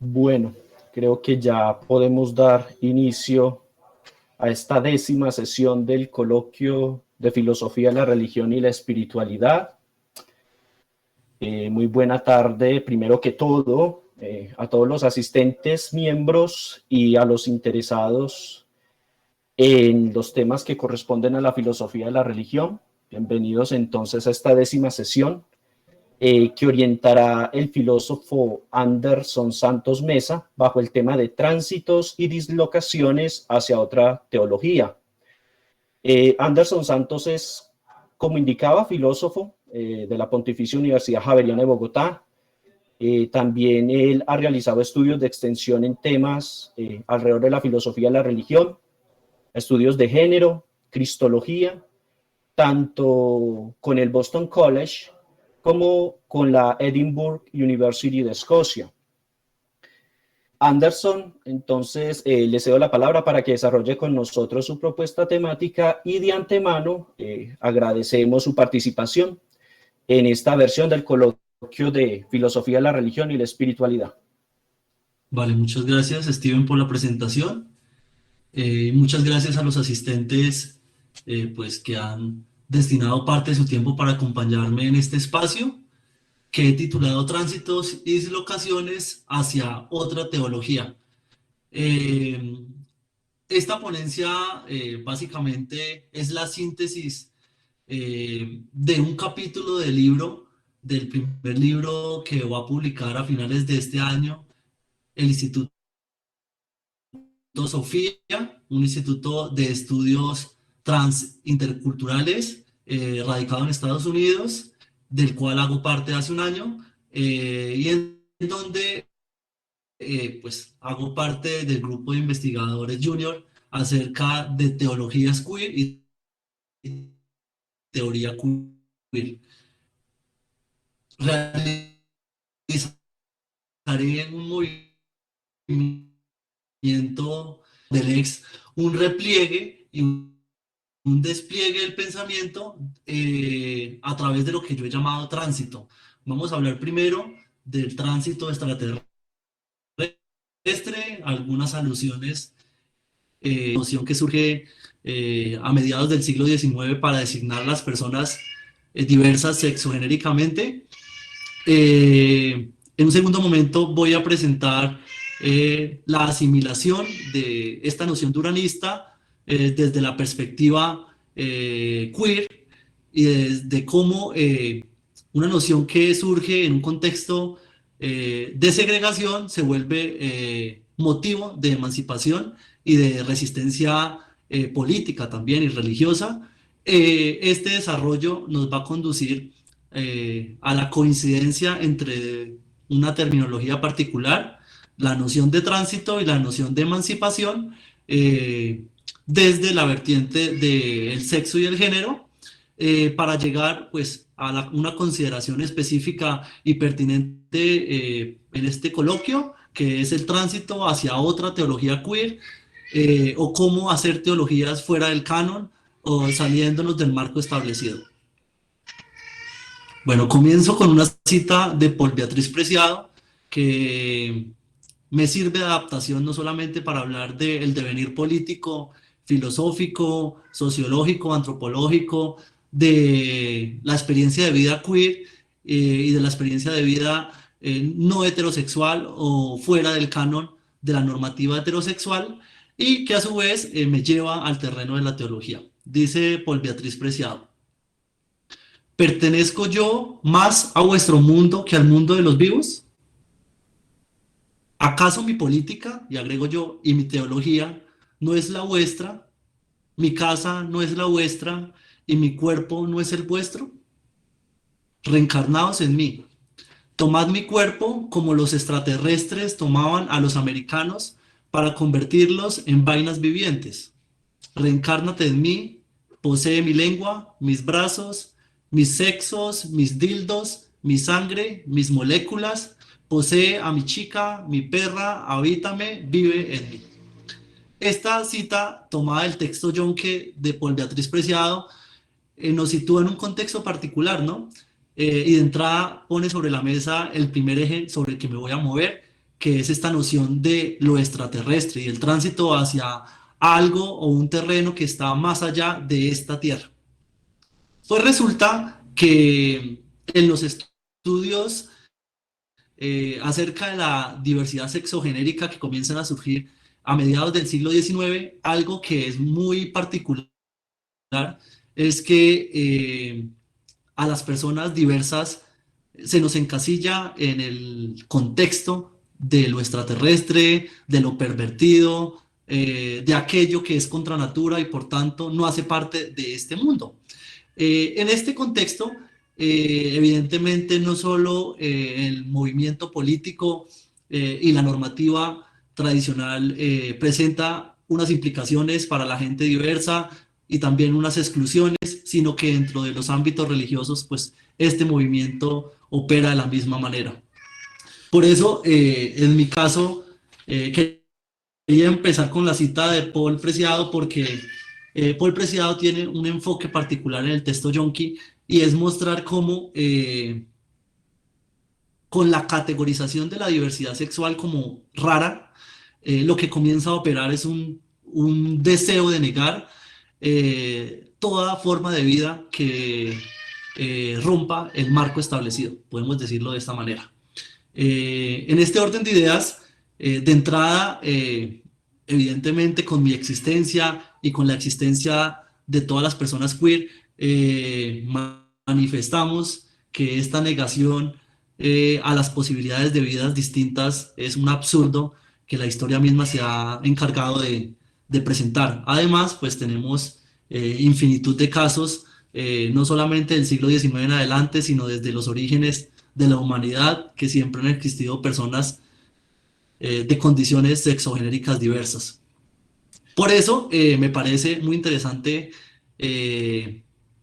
Bueno, creo que ya podemos dar inicio a esta 10ª sesión del coloquio de Filosofía, la Religión y la Espiritualidad. Muy buena tarde, primero que todo, a todos los asistentes, miembros y a los interesados en los temas que corresponden a la filosofía de la religión. Bienvenidos entonces a esta 10ª sesión que orientará el filósofo Anderson Santos Mesa bajo el tema de tránsitos y dislocaciones hacia otra teología. Anderson Santos es, como indicaba, filósofo de la Pontificia Universidad Javeriana de Bogotá. También él ha realizado estudios de extensión en temas alrededor de la filosofía de la religión, estudios de género, cristología, tanto con el Boston College como con la Edinburgh University de Escocia. Anderson, entonces le cedo la palabra para que desarrolle con nosotros su propuesta temática y de antemano agradecemos su participación en esta versión del coloquio de Filosofía de la Religión y la Espiritualidad. Vale, muchas gracias, Steven, por la presentación. Muchas gracias a los asistentes pues, que han destinado parte de su tiempo para acompañarme en este espacio que he titulado Tránsitos y dislocaciones hacia otra teología. Esta ponencia básicamente es la síntesis de un capítulo del primer libro que va a publicar a finales de este año el Instituto Sofía, un instituto de estudios transinterculturales radicado en Estados Unidos, del cual hago parte hace un año, y en donde pues hago parte del grupo de investigadores junior acerca de teologías queer y teoría queer. Realizaré un movimiento del ex, un repliegue y un despliegue del pensamiento a través de lo que yo he llamado tránsito. Vamos a hablar primero del tránsito extraterrestre, algunas alusiones, noción que surge a mediados del siglo XIX para designar a las personas diversas sexogenéricamente. En un segundo momento voy a presentar la asimilación de esta noción duranista desde la perspectiva queer y desde cómo una noción que surge en un contexto de segregación se vuelve motivo de emancipación y de resistencia política también y religiosa. Este desarrollo nos va a conducir a la coincidencia entre una terminología particular, la noción de tránsito y la noción de emancipación, desde la vertiente del sexo y el género, para llegar pues, a una consideración específica y pertinente en este coloquio, que es el tránsito hacia otra teología queer, o cómo hacer teologías fuera del canon o saliéndonos del marco establecido. Bueno, comienzo con una cita de Paul Beatriz Preciado, que me sirve de adaptación no solamente para hablar del devenir político, filosófico, sociológico, antropológico, de la experiencia de vida queer y de la experiencia de vida no heterosexual o fuera del canon de la normativa heterosexual, y que a su vez me lleva al terreno de la teología. Dice Paul Beatriz Preciado: ¿pertenezco yo más a vuestro mundo que al mundo de los vivos? ¿Acaso mi política, y agrego yo, y mi teología no es la vuestra? ¿Mi casa no es la vuestra? ¿Y mi cuerpo no es el vuestro? Reencarnaos en mí. Tomad mi cuerpo como los extraterrestres tomaban a los americanos para convertirlos en vainas vivientes. Reencárnate en mí, posee mi lengua, mis brazos, mis sexos, mis dildos, mi sangre, mis moléculas, posee a mi chica, mi perra, habítame, vive en mí. Esta cita, tomada del texto Yonke de Paul Beatriz Preciado, nos sitúa en un contexto particular, ¿no? Y de entrada pone sobre la mesa el primer eje sobre el que me voy a mover, que es esta noción de lo extraterrestre y el tránsito hacia algo o un terreno que está más allá de esta Tierra. Pues resulta que en los estudios acerca de la diversidad sexogenérica que comienzan a surgir a mediados del siglo XIX, algo que es muy particular es que a las personas diversas se nos encasilla en el contexto de lo extraterrestre, de lo pervertido, de aquello que es contra natura y por tanto no hace parte de este mundo. En este contexto, evidentemente no solo el movimiento político y la normativa tradicional presenta unas implicaciones para la gente diversa y también unas exclusiones, sino que dentro de los ámbitos religiosos, pues este movimiento opera de la misma manera. Por eso, en mi caso, quería empezar con la cita de Paul Preciado, porque Paul Preciado tiene un enfoque particular en el texto Yonki, y es mostrar cómo con la categorización de la diversidad sexual como rara, lo que comienza a operar es un deseo de negar toda forma de vida que rompa el marco establecido, podemos decirlo de esta manera. En este orden de ideas, de entrada, evidentemente con mi existencia y con la existencia de todas las personas queer, manifestamos que esta negación a las posibilidades de vidas distintas es un absurdo que la historia misma se ha encargado de presentar. Además, pues tenemos infinitud de casos, no solamente del siglo XIX en adelante, sino desde los orígenes de la humanidad, que siempre han existido personas de condiciones sexogenéricas diversas. Por eso me parece muy interesante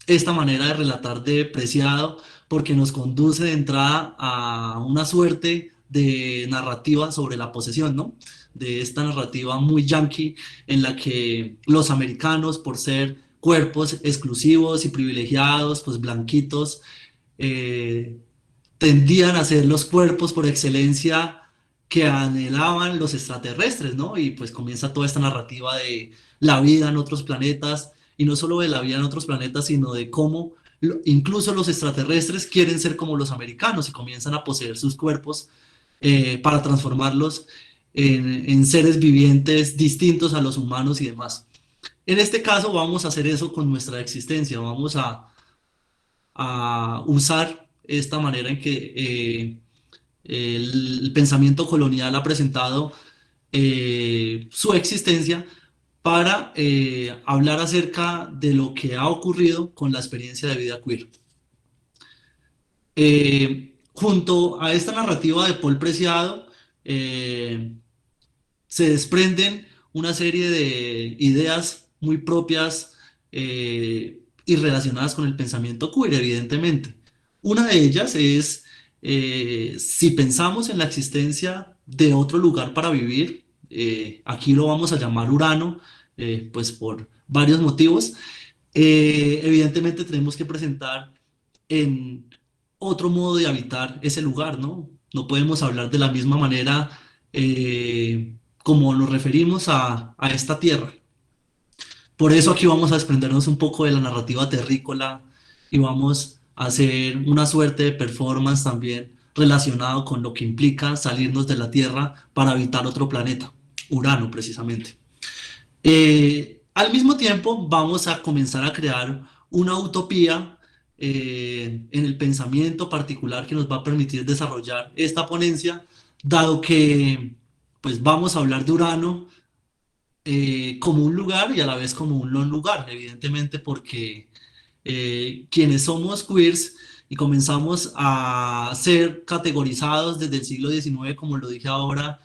esta manera de relatar de Preciado, porque nos conduce de entrada a una suerte de narrativa sobre la posesión, ¿no? De esta narrativa muy yankee en la que los americanos, por ser cuerpos exclusivos y privilegiados, pues blanquitos, tendían a ser los cuerpos por excelencia que anhelaban los extraterrestres, ¿no? Y pues comienza toda esta narrativa de la vida en otros planetas, y no solo de la vida en otros planetas, sino de cómo incluso los extraterrestres quieren ser como los americanos y comienzan a poseer sus cuerpos para transformarlos en seres vivientes distintos a los humanos y demás. En este caso vamos a hacer eso con nuestra existencia, vamos a usar esta manera en que el pensamiento colonial ha presentado su existencia para hablar acerca de lo que ha ocurrido con la experiencia de vida queer. Junto a esta narrativa de Paul Preciado, se desprenden una serie de ideas muy propias y relacionadas con el pensamiento queer, evidentemente. Una de ellas es, si pensamos en la existencia de otro lugar para vivir, aquí lo vamos a llamar Urano, pues por varios motivos, evidentemente tenemos que presentar en otro modo de habitar ese lugar, ¿no? No podemos hablar de la misma manera como nos referimos a esta tierra. Por eso aquí vamos a desprendernos un poco de la narrativa terrícola y vamos a hacer una suerte de performance también relacionado con lo que implica salirnos de la Tierra para habitar otro planeta, Urano precisamente. Al mismo tiempo vamos a comenzar a crear una utopía en el pensamiento particular que nos va a permitir desarrollar esta ponencia, dado que pues vamos a hablar de Urano como un lugar y a la vez como un no lugar, evidentemente porque quienes somos queers y comenzamos a ser categorizados desde el siglo XIX, como lo dije ahora,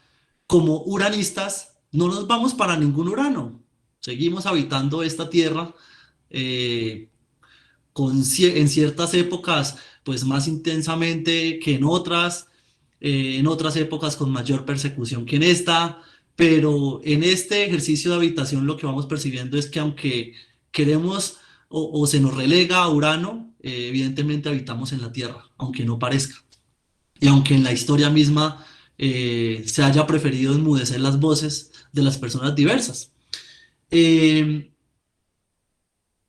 como uranistas, no nos vamos para ningún Urano, seguimos habitando esta tierra en ciertas épocas pues más intensamente que en otras épocas con mayor persecución que en esta, pero en este ejercicio de habitación lo que vamos percibiendo es que aunque queremos o se nos relega a Urano, evidentemente habitamos en la Tierra, aunque no parezca. Y aunque en la historia misma se haya preferido enmudecer las voces de las personas diversas. Eh,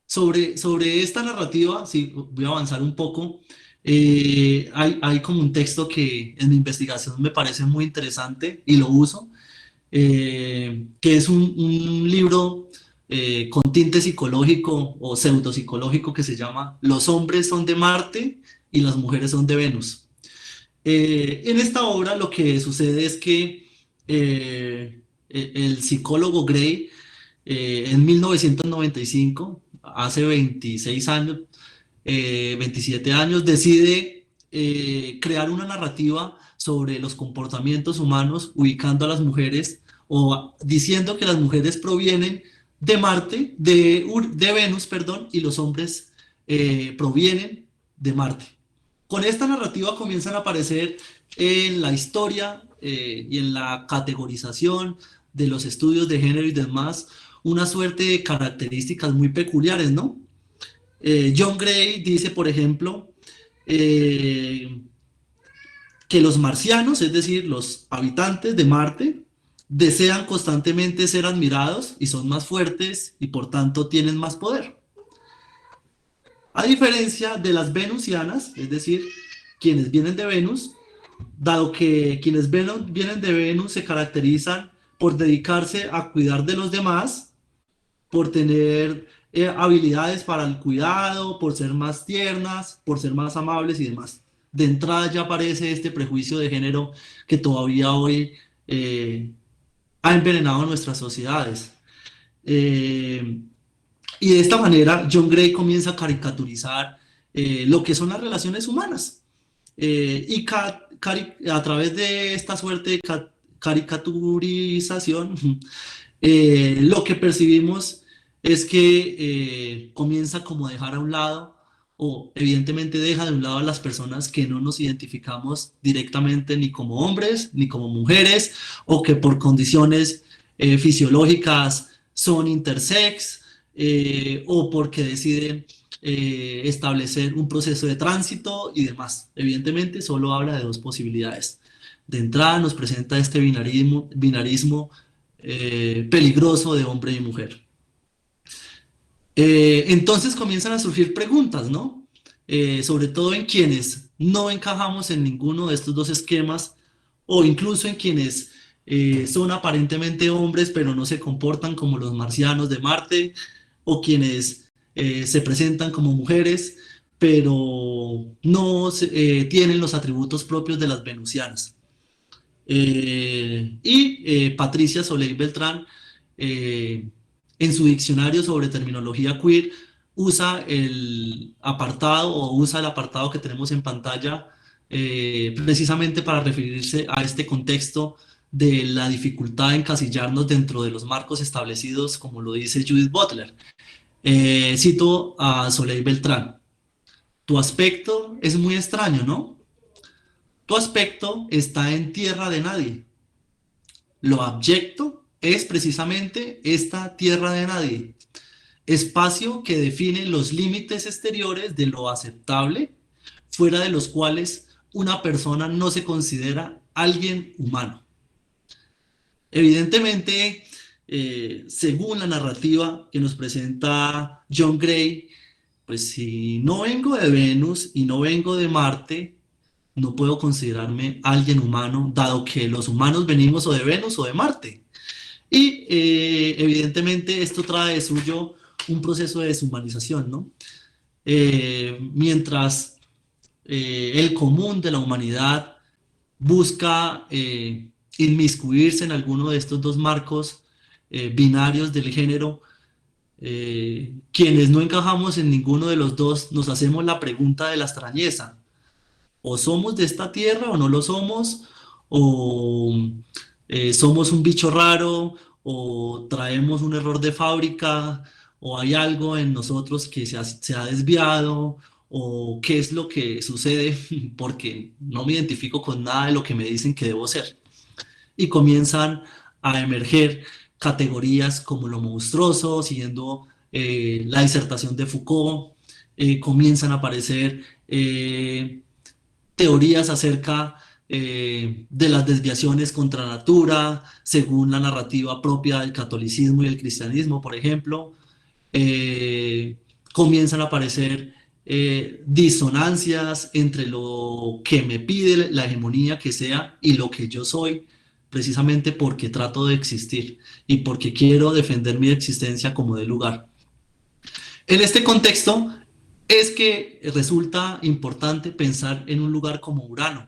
sobre esta narrativa, sí, voy a avanzar un poco. Hay como un texto que en mi investigación me parece muy interesante y lo uso, que es un libro con tinte psicológico o pseudopsicológico que se llama Los hombres son de Marte y las mujeres son de Venus. En esta obra lo que sucede es que el psicólogo Gray, en 1995, hace 26 años, 27 años, decide crear una narrativa sobre los comportamientos humanos, ubicando a las mujeres o diciendo que las mujeres provienen de Marte, de Venus, perdón, y los hombres provienen de Marte. Con esta narrativa comienzan a aparecer en la historia y en la categorización de los estudios de género y demás una suerte de características muy peculiares, ¿no? John Gray dice, por ejemplo, que los marcianos, es decir, los habitantes de Marte, desean constantemente ser admirados y son más fuertes y por tanto tienen más poder. A diferencia de las venusianas, es decir, quienes vienen de Venus, dado que quienes vienen de Venus se caracterizan por dedicarse a cuidar de los demás, por tener habilidades para el cuidado, por ser más tiernas, por ser más amables y demás. De entrada ya aparece este prejuicio de género que todavía hoy ha envenenado nuestras sociedades. Y de esta manera John Gray comienza a caricaturizar lo que son las relaciones humanas. Y a través de esta suerte de caricaturización, lo que percibimos es que comienza como a dejar a un lado, o evidentemente deja de un lado a las personas que no nos identificamos directamente ni como hombres ni como mujeres, o que por condiciones fisiológicas son intersex, o porque deciden establecer un proceso de tránsito y demás. Evidentemente solo habla de dos posibilidades. De entrada nos presenta este binarismo peligroso de hombre y mujer. Entonces comienzan a surgir preguntas, ¿no? Sobre todo en quienes no encajamos en ninguno de estos dos esquemas, o incluso en quienes son aparentemente hombres pero no se comportan como los marcianos de Marte, o quienes se presentan como mujeres pero no tienen los atributos propios de las venusianas. Patricia Soleil Beltrán, en su diccionario sobre terminología queer, usa el apartado que tenemos en pantalla precisamente para referirse a este contexto de la dificultad de encasillarnos dentro de los marcos establecidos, como lo dice Judith Butler. Cito a Soleil Beltrán: tu aspecto es muy extraño, ¿no? Tu aspecto está en tierra de nadie. Lo abyecto es precisamente esta tierra de nadie, espacio que define los límites exteriores de lo aceptable, fuera de los cuales una persona no se considera alguien humano. Evidentemente, según la narrativa que nos presenta John Gray, pues si no vengo de Venus y no vengo de Marte, no puedo considerarme alguien humano, dado que los humanos venimos o de Venus o de Marte. Y evidentemente esto trae de suyo un proceso de deshumanización, ¿no? Mientras el común de la humanidad busca inmiscuirse en alguno de estos dos marcos binarios del género, quienes no encajamos en ninguno de los dos nos hacemos la pregunta de la extrañeza: o somos de esta tierra o no lo somos, o somos un bicho raro, o traemos un error de fábrica, o hay algo en nosotros que se ha desviado, o qué es lo que sucede porque no me identifico con nada de lo que me dicen que debo ser. Y comienzan a emerger categorías como lo monstruoso, siguiendo la disertación de Foucault. Comienzan a aparecer teorías acerca de las desviaciones contra natura, según la narrativa propia del catolicismo y el cristianismo, por ejemplo. Eh, Comienzan a aparecer disonancias entre lo que me pide la hegemonía que sea y lo que yo soy, precisamente porque trato de existir y porque quiero defender mi existencia como de lugar. En este contexto es que resulta importante pensar en un lugar como Urano,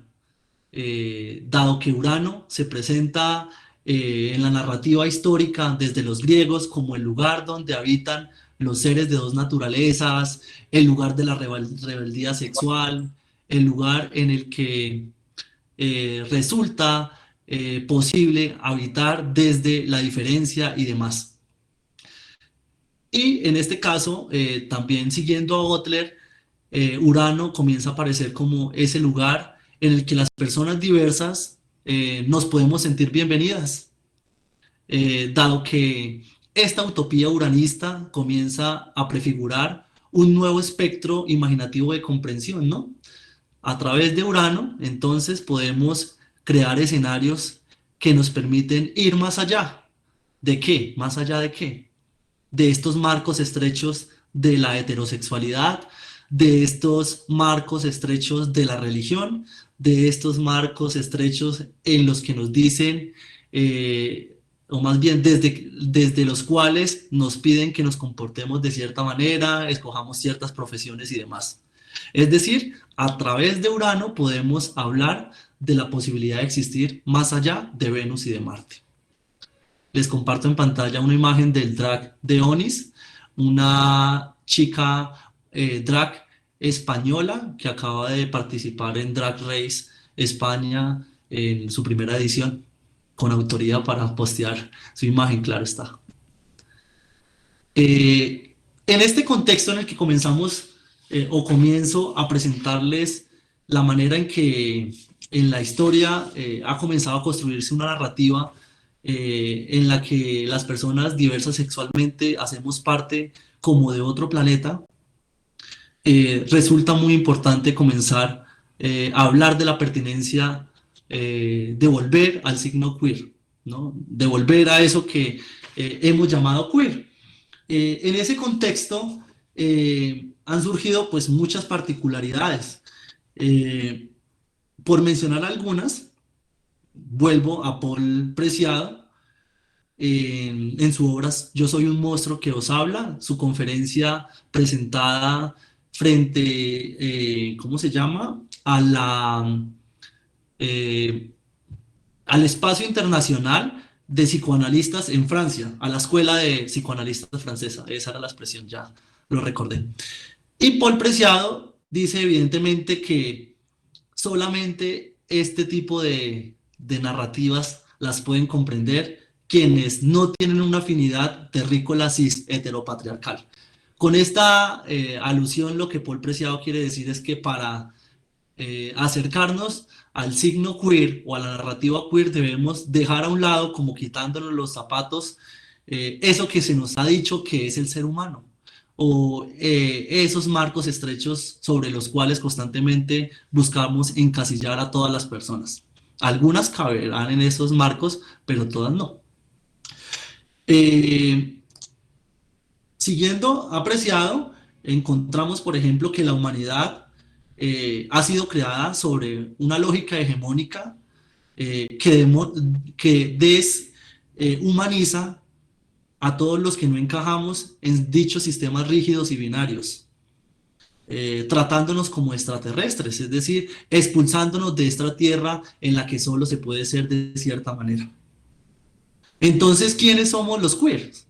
dado que Urano se presenta en la narrativa histórica desde los griegos como el lugar donde habitan los seres de dos naturalezas, el lugar de la rebeldía sexual, el lugar en el que resulta posible habitar desde la diferencia y demás. Y en este caso, también siguiendo a Butler, Urano comienza a aparecer como ese lugar en el que las personas diversas nos podemos sentir bienvenidas, dado que esta utopía uranista comienza a prefigurar un nuevo espectro imaginativo de comprensión, ¿no? A través de Urano, entonces, podemos crear escenarios que nos permiten ir más allá. ¿De qué? ¿Más allá de qué? De estos marcos estrechos de la heterosexualidad, de estos marcos estrechos de la religión, de estos marcos estrechos en los que nos dicen, o más bien desde los cuales nos piden que nos comportemos de cierta manera, escojamos ciertas profesiones y demás. Es decir, a través de Urano podemos hablar de la posibilidad de existir más allá de Venus y de Marte. Les comparto en pantalla una imagen del drag de Onis, una chica drag española que acaba de participar en Drag Race España en su primera edición, con autoría para postear su imagen, claro está. En este contexto en el que comenzamos o comienzo a presentarles la manera en que en la historia ha comenzado a construirse una narrativa en la que las personas diversas sexualmente hacemos parte como de otro planeta, resulta muy importante comenzar a hablar de la pertinencia de volver al signo queer, ¿no? De volver a eso que hemos llamado queer. En ese contexto han surgido pues muchas particularidades. Por mencionar algunas, vuelvo a Paul Preciado en su obra Yo soy un monstruo que os habla, su conferencia presentada frente, ¿cómo se llama? Eh, al espacio internacional de psicoanalistas en Francia, a la escuela de psicoanalistas francesa, esa era la expresión, ya lo recordé. Y Paul Preciado dice evidentemente que solamente este tipo de narrativas las pueden comprender quienes no tienen una afinidad terrícola cis heteropatriarcal. Con esta alusión lo que Paul Preciado quiere decir es que para acercarnos al signo queer o a la narrativa queer debemos dejar a un lado, como quitándonos los zapatos, eso que se nos ha dicho que es el ser humano, o esos marcos estrechos sobre los cuales constantemente buscamos encasillar a todas las personas. Algunas caberán en esos marcos, pero todas no. Siguiendo apreciado, encontramos, por ejemplo, que la humanidad ha sido creada sobre una lógica hegemónica que deshumaniza a todos los que no encajamos en dichos sistemas rígidos y binarios, tratándonos como extraterrestres, es decir, expulsándonos de esta tierra en la que solo se puede ser de cierta manera. Entonces, ¿quiénes somos los queers?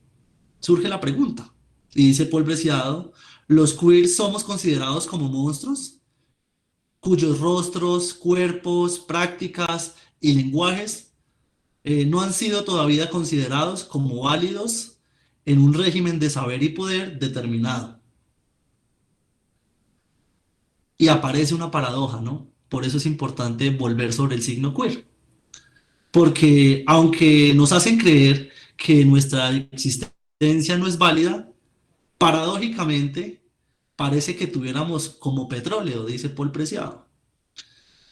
Surge la pregunta. Y dice Paul Preciado, los queers somos considerados como monstruos cuyos rostros, cuerpos, prácticas y lenguajes no han sido todavía considerados como válidos en un régimen de saber y poder determinado. Y aparece una paradoja, ¿no? Por eso es importante volver sobre el signo queer. Porque aunque nos hacen creer que nuestra existencia no es válida, paradójicamente parece que tuviéramos como petróleo, dice Paul Preciado.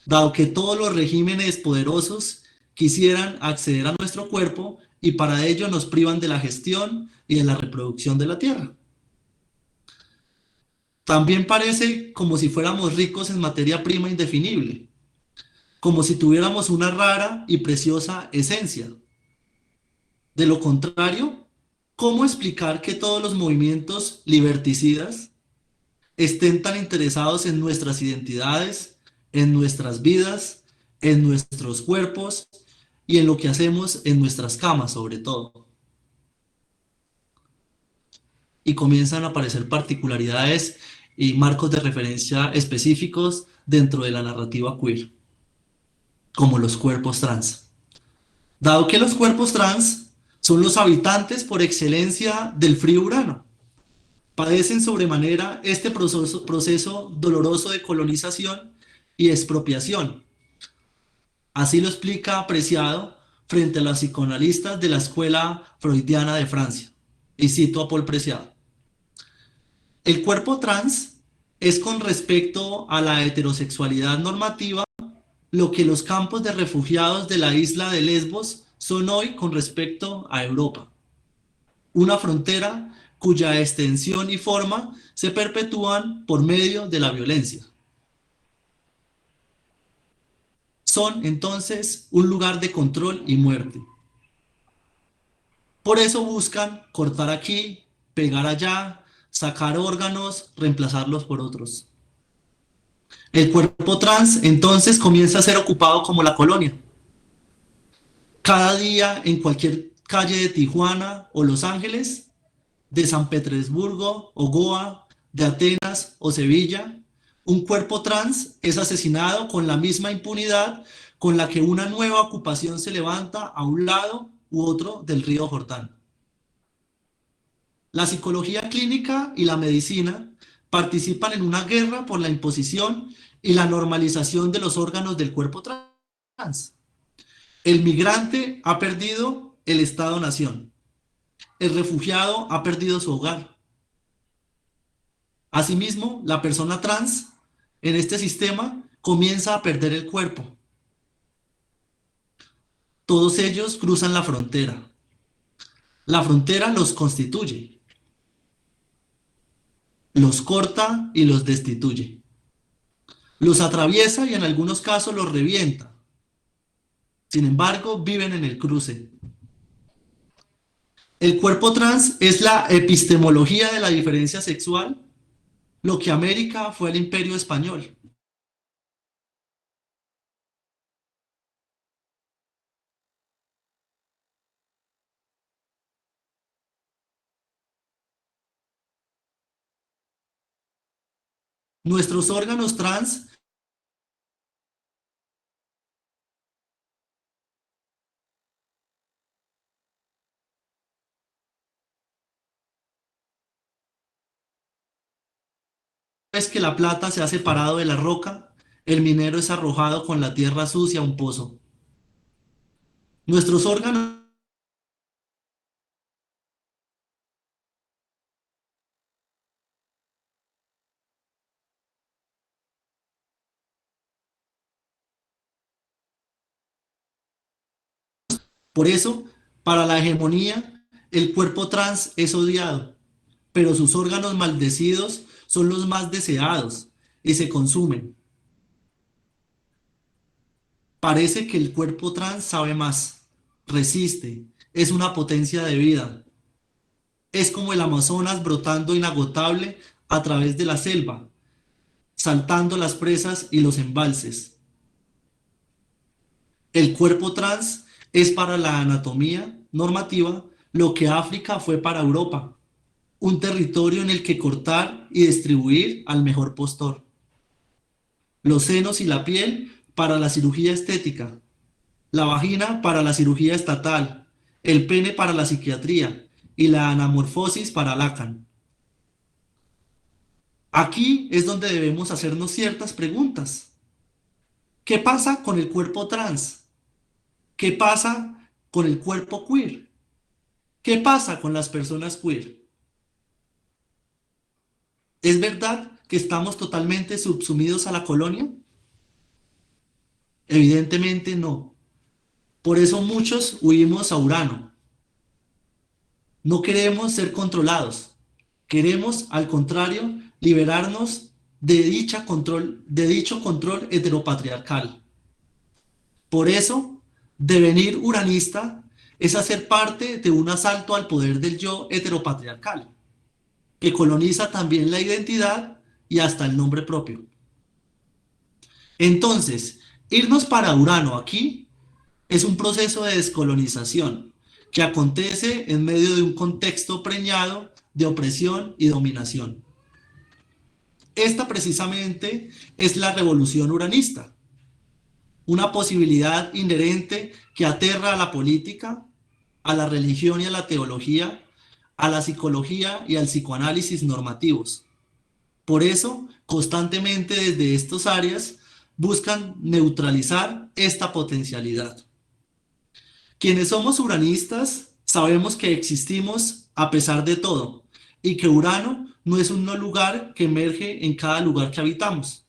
dado que todos los regímenes poderosos quisieran acceder a nuestro cuerpo y para ello nos privan de la gestión y de la reproducción de la tierra. También parece como si fuéramos ricos en materia prima indefinible, como si tuviéramos una rara y preciosa esencia. De lo contrario, ¿cómo explicar que todos los movimientos liberticidas estén tan interesados en nuestras identidades, en nuestras vidas, en nuestros cuerpos y en lo que hacemos en nuestras camas, sobre todo? Y comienzan a aparecer particularidades y marcos de referencia específicos dentro de la narrativa queer, como los cuerpos trans. Dado que los cuerpos trans son los habitantes por excelencia del frío urano, padecen sobremanera este proceso doloroso de colonización y expropiación. Así lo explica Preciado frente a los psicoanalistas de la escuela freudiana de Francia. Y cito a Paul Preciado. El cuerpo trans es con respecto a la heterosexualidad normativa lo que los campos de refugiados de la isla de Lesbos son hoy con respecto a Europa. Una frontera cuya extensión y forma se perpetúan por medio de la violencia. Son entonces un lugar de control y muerte. Por eso buscan cortar aquí, pegar allá, sacar órganos, reemplazarlos por otros. El cuerpo trans entonces comienza a ser ocupado como la colonia. Cada día en cualquier calle de Tijuana o Los Ángeles, de San Petersburgo o Goa, de Atenas o Sevilla, un cuerpo trans es asesinado con la misma impunidad con la que una nueva ocupación se levanta a un lado u otro del río Jordán. La psicología clínica y la medicina participan en una guerra por la imposición y la normalización de los órganos del cuerpo trans. El migrante ha perdido el Estado-nación. El refugiado ha perdido su hogar. Asimismo, la persona trans en este sistema comienza a perder el cuerpo. Todos ellos cruzan la frontera. La frontera los constituye, los corta y los destituye. Los atraviesa y en algunos casos los revienta. Sin embargo, viven en el cruce. El cuerpo trans es la epistemología de la diferencia sexual, lo que América fue el Imperio Español. Nuestros órganos trans es que la plata se ha separado de la roca, el minero es arrojado con la tierra sucia a un pozo. Nuestros órganos, por eso, para la hegemonía, el cuerpo trans es odiado, pero sus órganos maldecidos son los más deseados y se consumen. Parece que el cuerpo trans sabe más, resiste, es una potencia de vida. Es como el Amazonas brotando inagotable a través de la selva, saltando las presas y los embalses. El cuerpo trans es para la anatomía normativa lo que África fue para Europa, un territorio en el que cortar y distribuir al mejor postor. Los senos y la piel para la cirugía estética, la vagina para la cirugía estatal, el pene para la psiquiatría y la anamorfosis para Lacan. Aquí es donde debemos hacernos ciertas preguntas. ¿Qué pasa con el cuerpo trans? ¿Qué pasa con el cuerpo queer? ¿Qué pasa con las personas queer? ¿Es verdad que estamos totalmente subsumidos a la colonia? Evidentemente no. Por eso muchos huimos a Urano. No queremos ser controlados. Queremos, al contrario, liberarnos de dicho control heteropatriarcal. Por eso, devenir uranista es hacer parte de un asalto al poder del yo heteropatriarcal, que coloniza también la identidad y hasta el nombre propio. Entonces, irnos para Urano aquí es un proceso de descolonización que acontece en medio de un contexto preñado de opresión y dominación. Esta precisamente es la revolución uranista, una posibilidad inherente que aterra a la política, a la religión y a la teología, a la psicología y al psicoanálisis normativos. Por eso, constantemente desde estas áreas buscan neutralizar esta potencialidad. Quienes somos uranistas sabemos que existimos a pesar de todo y que Urano no es un no lugar que emerge en cada lugar que habitamos.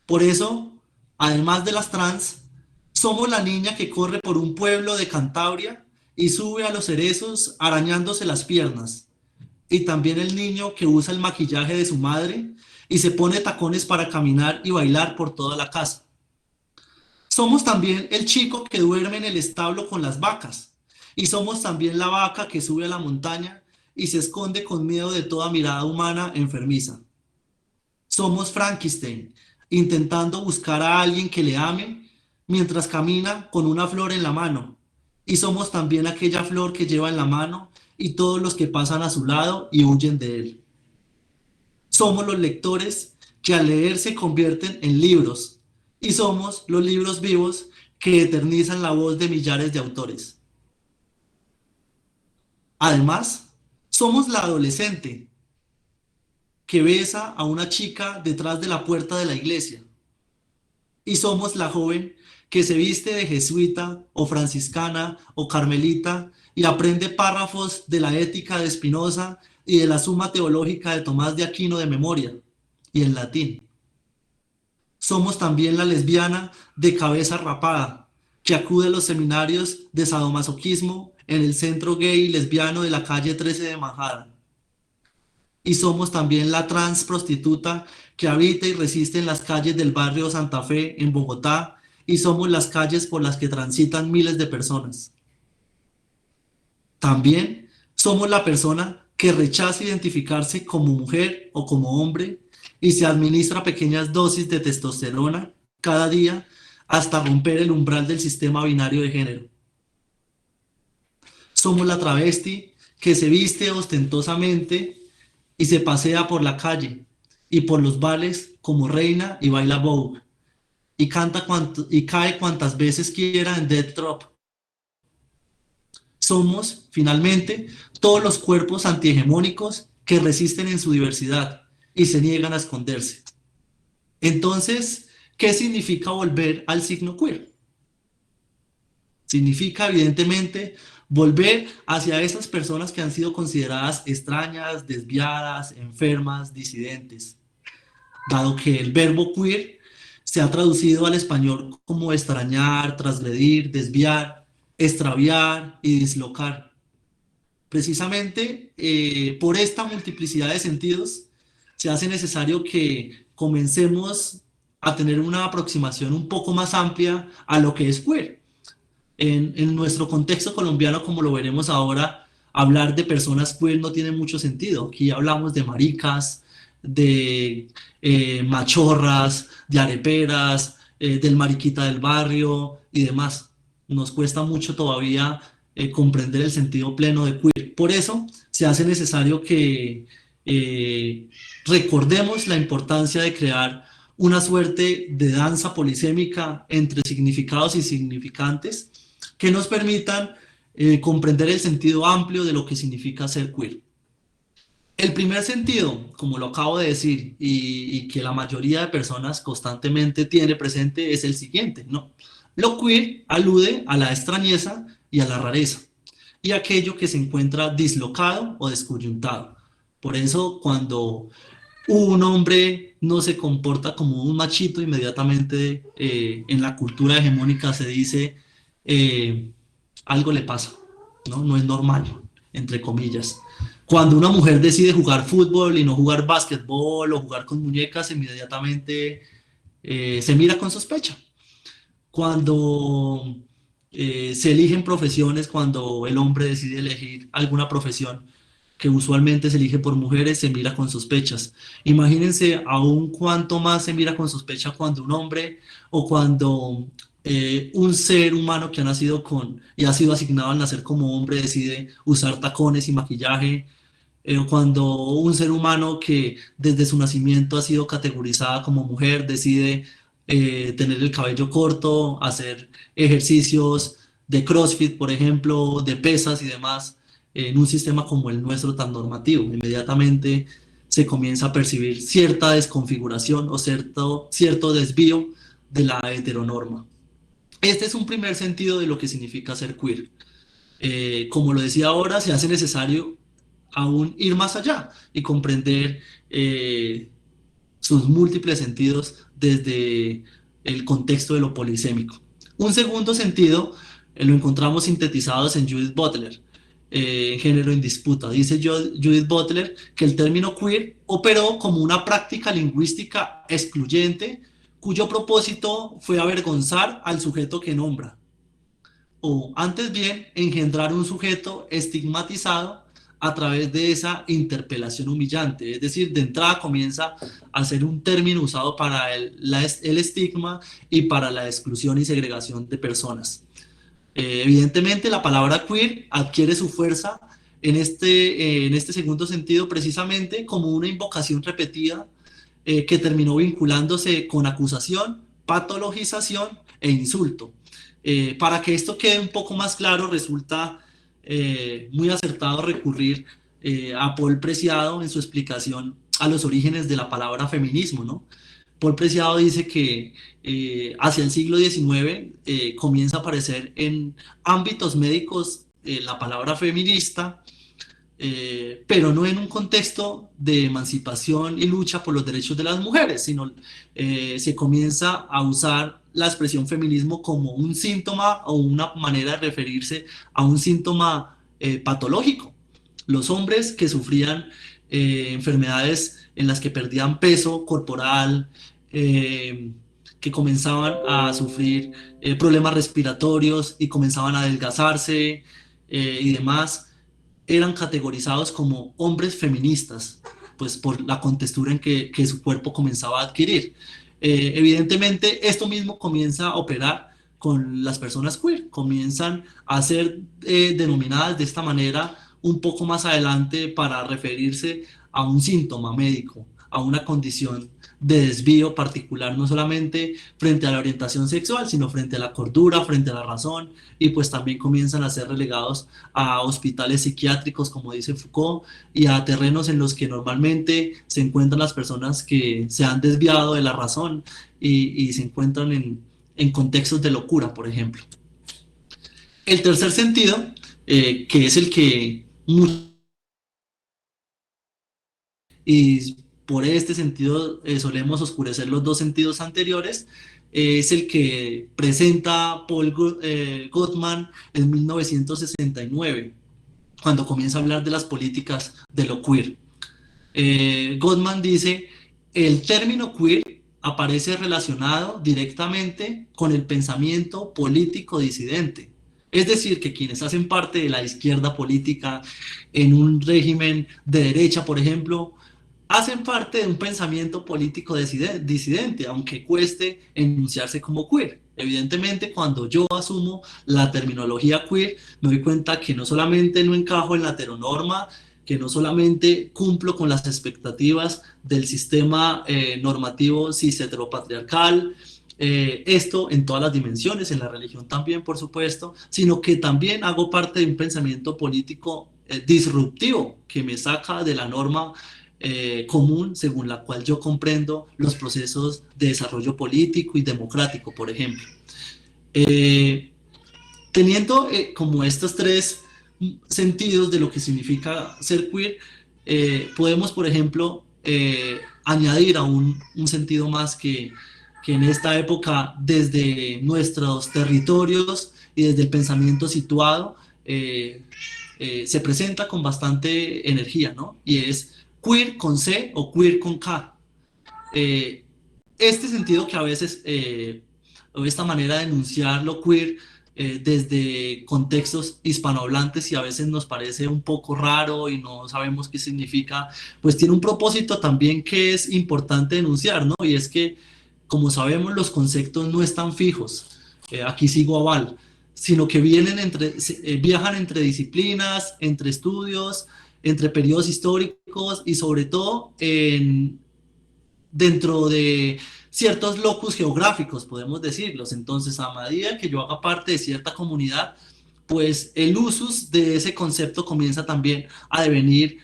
Por eso, además de las trans, somos la niña que corre por un pueblo de Cantabria y sube a los cerezos arañándose las piernas, y también el niño que usa el maquillaje de su madre y se pone tacones para caminar y bailar por toda la casa. Somos también el chico que duerme en el establo con las vacas, y somos también la vaca que sube a la montaña y se esconde con miedo de toda mirada humana enfermiza. Somos Frankenstein, intentando buscar a alguien que le ame mientras camina con una flor en la mano, y somos también aquella flor que lleva en la mano y todos los que pasan a su lado y huyen de él. Somos los lectores que al leer se convierten en libros, y somos los libros vivos que eternizan la voz de millares de autores. Además, somos la adolescente que besa a una chica detrás de la puerta de la iglesia, y somos la joven que se viste de jesuita o franciscana o carmelita y aprende párrafos de la ética de Spinoza y de la Suma Teológica de Tomás de Aquino de memoria y en latín. Somos también la lesbiana de cabeza rapada que acude a los seminarios de sadomasoquismo en el centro gay y lesbiano de la calle 13 de Manhattan. Y somos también la trans prostituta que habita y resiste en las calles del barrio Santa Fe en Bogotá, y somos las calles por las que transitan miles de personas. También somos la persona que rechaza identificarse como mujer o como hombre y se administra pequeñas dosis de testosterona cada día hasta romper el umbral del sistema binario de género. Somos la travesti que se viste ostentosamente y se pasea por la calle y por los bares como reina y baila Vogue y canta y cae cuantas veces quiera en Death Drop. Somos, finalmente, todos los cuerpos antihegemónicos que resisten en su diversidad y se niegan a esconderse. Entonces, ¿qué significa volver al signo queer? Significa, evidentemente, volver hacia esas personas que han sido consideradas extrañas, desviadas, enfermas, disidentes, dado que el verbo queer se ha traducido al español como extrañar, transgredir, desviar, extraviar y dislocar. Precisamente por esta multiplicidad de sentidos se hace necesario que comencemos a tener una aproximación un poco más amplia a lo que es queer. En nuestro contexto colombiano, como lo veremos ahora, hablar de personas queer no tiene mucho sentido. Aquí hablamos de maricas, de machorras, de areperas, del mariquita del barrio y demás. Nos cuesta mucho todavía comprender el sentido pleno de queer. Por eso se hace necesario que recordemos la importancia de crear una suerte de danza polisémica entre significados y significantes que nos permitan comprender el sentido amplio de lo que significa ser queer. El primer sentido, como lo acabo de decir, y que la mayoría de personas constantemente tiene presente, es el siguiente, ¿no? Lo queer alude a la extrañeza y a la rareza, y aquello que se encuentra dislocado o descoyuntado. Por eso, cuando Un hombre no se comporta como un machito, inmediatamente en la cultura hegemónica se dice algo le pasa, ¿no? No es normal, entre comillas. Cuando una mujer decide jugar fútbol y no jugar básquetbol o jugar con muñecas, inmediatamente se mira con sospecha. Cuando se eligen profesiones, cuando el hombre decide elegir alguna profesión que usualmente se elige por mujeres, se mira con sospechas. Imagínense aún cuánto más se mira con sospecha cuando un hombre o cuando un ser humano que ha nacido con y ha sido asignado al nacer como hombre decide usar tacones y maquillaje, o cuando un ser humano que desde su nacimiento ha sido categorizada como mujer decide tener el cabello corto, hacer ejercicios de CrossFit, por ejemplo, de pesas y demás, en un sistema como el nuestro tan normativo. Inmediatamente se comienza a percibir cierta desconfiguración o cierto desvío de la heteronorma. Este es un primer sentido de lo que significa ser queer. Como lo decía ahora, se hace necesario aún ir más allá y comprender sus múltiples sentidos desde el contexto de lo polisémico. Un segundo sentido lo encontramos sintetizados en Judith Butler, Género en Disputa. Dice Judith Butler que el término queer operó como una práctica lingüística excluyente cuyo propósito fue avergonzar al sujeto que nombra, o antes bien engendrar un sujeto estigmatizado a través de esa interpelación humillante. Es decir, de entrada comienza a ser un término usado para el estigma y para la exclusión y segregación de personas. Evidentemente la palabra queer adquiere su fuerza en este segundo sentido precisamente como una invocación repetida que terminó vinculándose con acusación, patologización e insulto. Para que esto quede un poco más claro, resulta muy acertado recurrir a Paul Preciado en su explicación a los orígenes de la palabra feminismo, ¿no? Paul Preciado dice que hacia el siglo XIX comienza a aparecer en ámbitos médicos la palabra feminista, pero no en un contexto de emancipación y lucha por los derechos de las mujeres, sino se comienza a usar la expresión feminismo como un síntoma o una manera de referirse a un síntoma patológico. Los hombres que sufrían enfermedades en las que perdían peso corporal, que comenzaban a sufrir problemas respiratorios y comenzaban a adelgazarse y demás, eran categorizados como hombres feministas, pues por la contextura en que su cuerpo comenzaba a adquirir. Evidentemente, esto mismo comienza a operar con las personas queer, comienzan a ser denominadas de esta manera un poco más adelante para referirse a un síntoma médico, a una condición de desvío particular, no solamente frente a la orientación sexual, sino frente a la cordura, frente a la razón, y pues también comienzan a ser relegados a hospitales psiquiátricos, como dice Foucault, y a terrenos en los que normalmente se encuentran las personas que se han desviado de la razón y se encuentran en contextos de locura, por ejemplo. El tercer sentido, que es el que y por este sentido solemos oscurecer los dos sentidos anteriores, es el que presenta Paul Gottman en 1969, cuando comienza a hablar de las políticas de lo queer. Gottman dice, el término queer aparece relacionado directamente con el pensamiento político disidente. Es decir, que quienes hacen parte de la izquierda política en un régimen de derecha, por ejemplo, hacen parte de un pensamiento político disidente, aunque cueste enunciarse como queer. Evidentemente, cuando yo asumo la terminología queer, me doy cuenta que no solamente no encajo en la heteronorma, que no solamente cumplo con las expectativas del sistema normativo cis heteropatriarcal, esto en todas las dimensiones, en la religión también, por supuesto, sino que también hago parte de un pensamiento político disruptivo que me saca de la norma común según la cual yo comprendo los procesos de desarrollo político y democrático, por ejemplo. Teniendo como estos tres sentidos de lo que significa ser queer, podemos, por ejemplo, añadir aún un sentido más que en esta época, desde nuestros territorios y desde el pensamiento situado, se presenta con bastante energía, ¿no? Y es queer con C o queer con K. Este sentido que a veces, o esta manera de enunciar lo queer desde contextos hispanohablantes y a veces nos parece un poco raro y no sabemos qué significa, pues tiene un propósito también que es importante denunciar, ¿no? Y es que, como sabemos, los conceptos no están fijos. Aquí sigo a Val, sino que viajan entre disciplinas, entre estudios, entre periodos históricos y sobre todo dentro de ciertos locus geográficos, podemos decirlos. Entonces, a medida que yo haga parte de cierta comunidad, pues el usus de ese concepto comienza también a devenir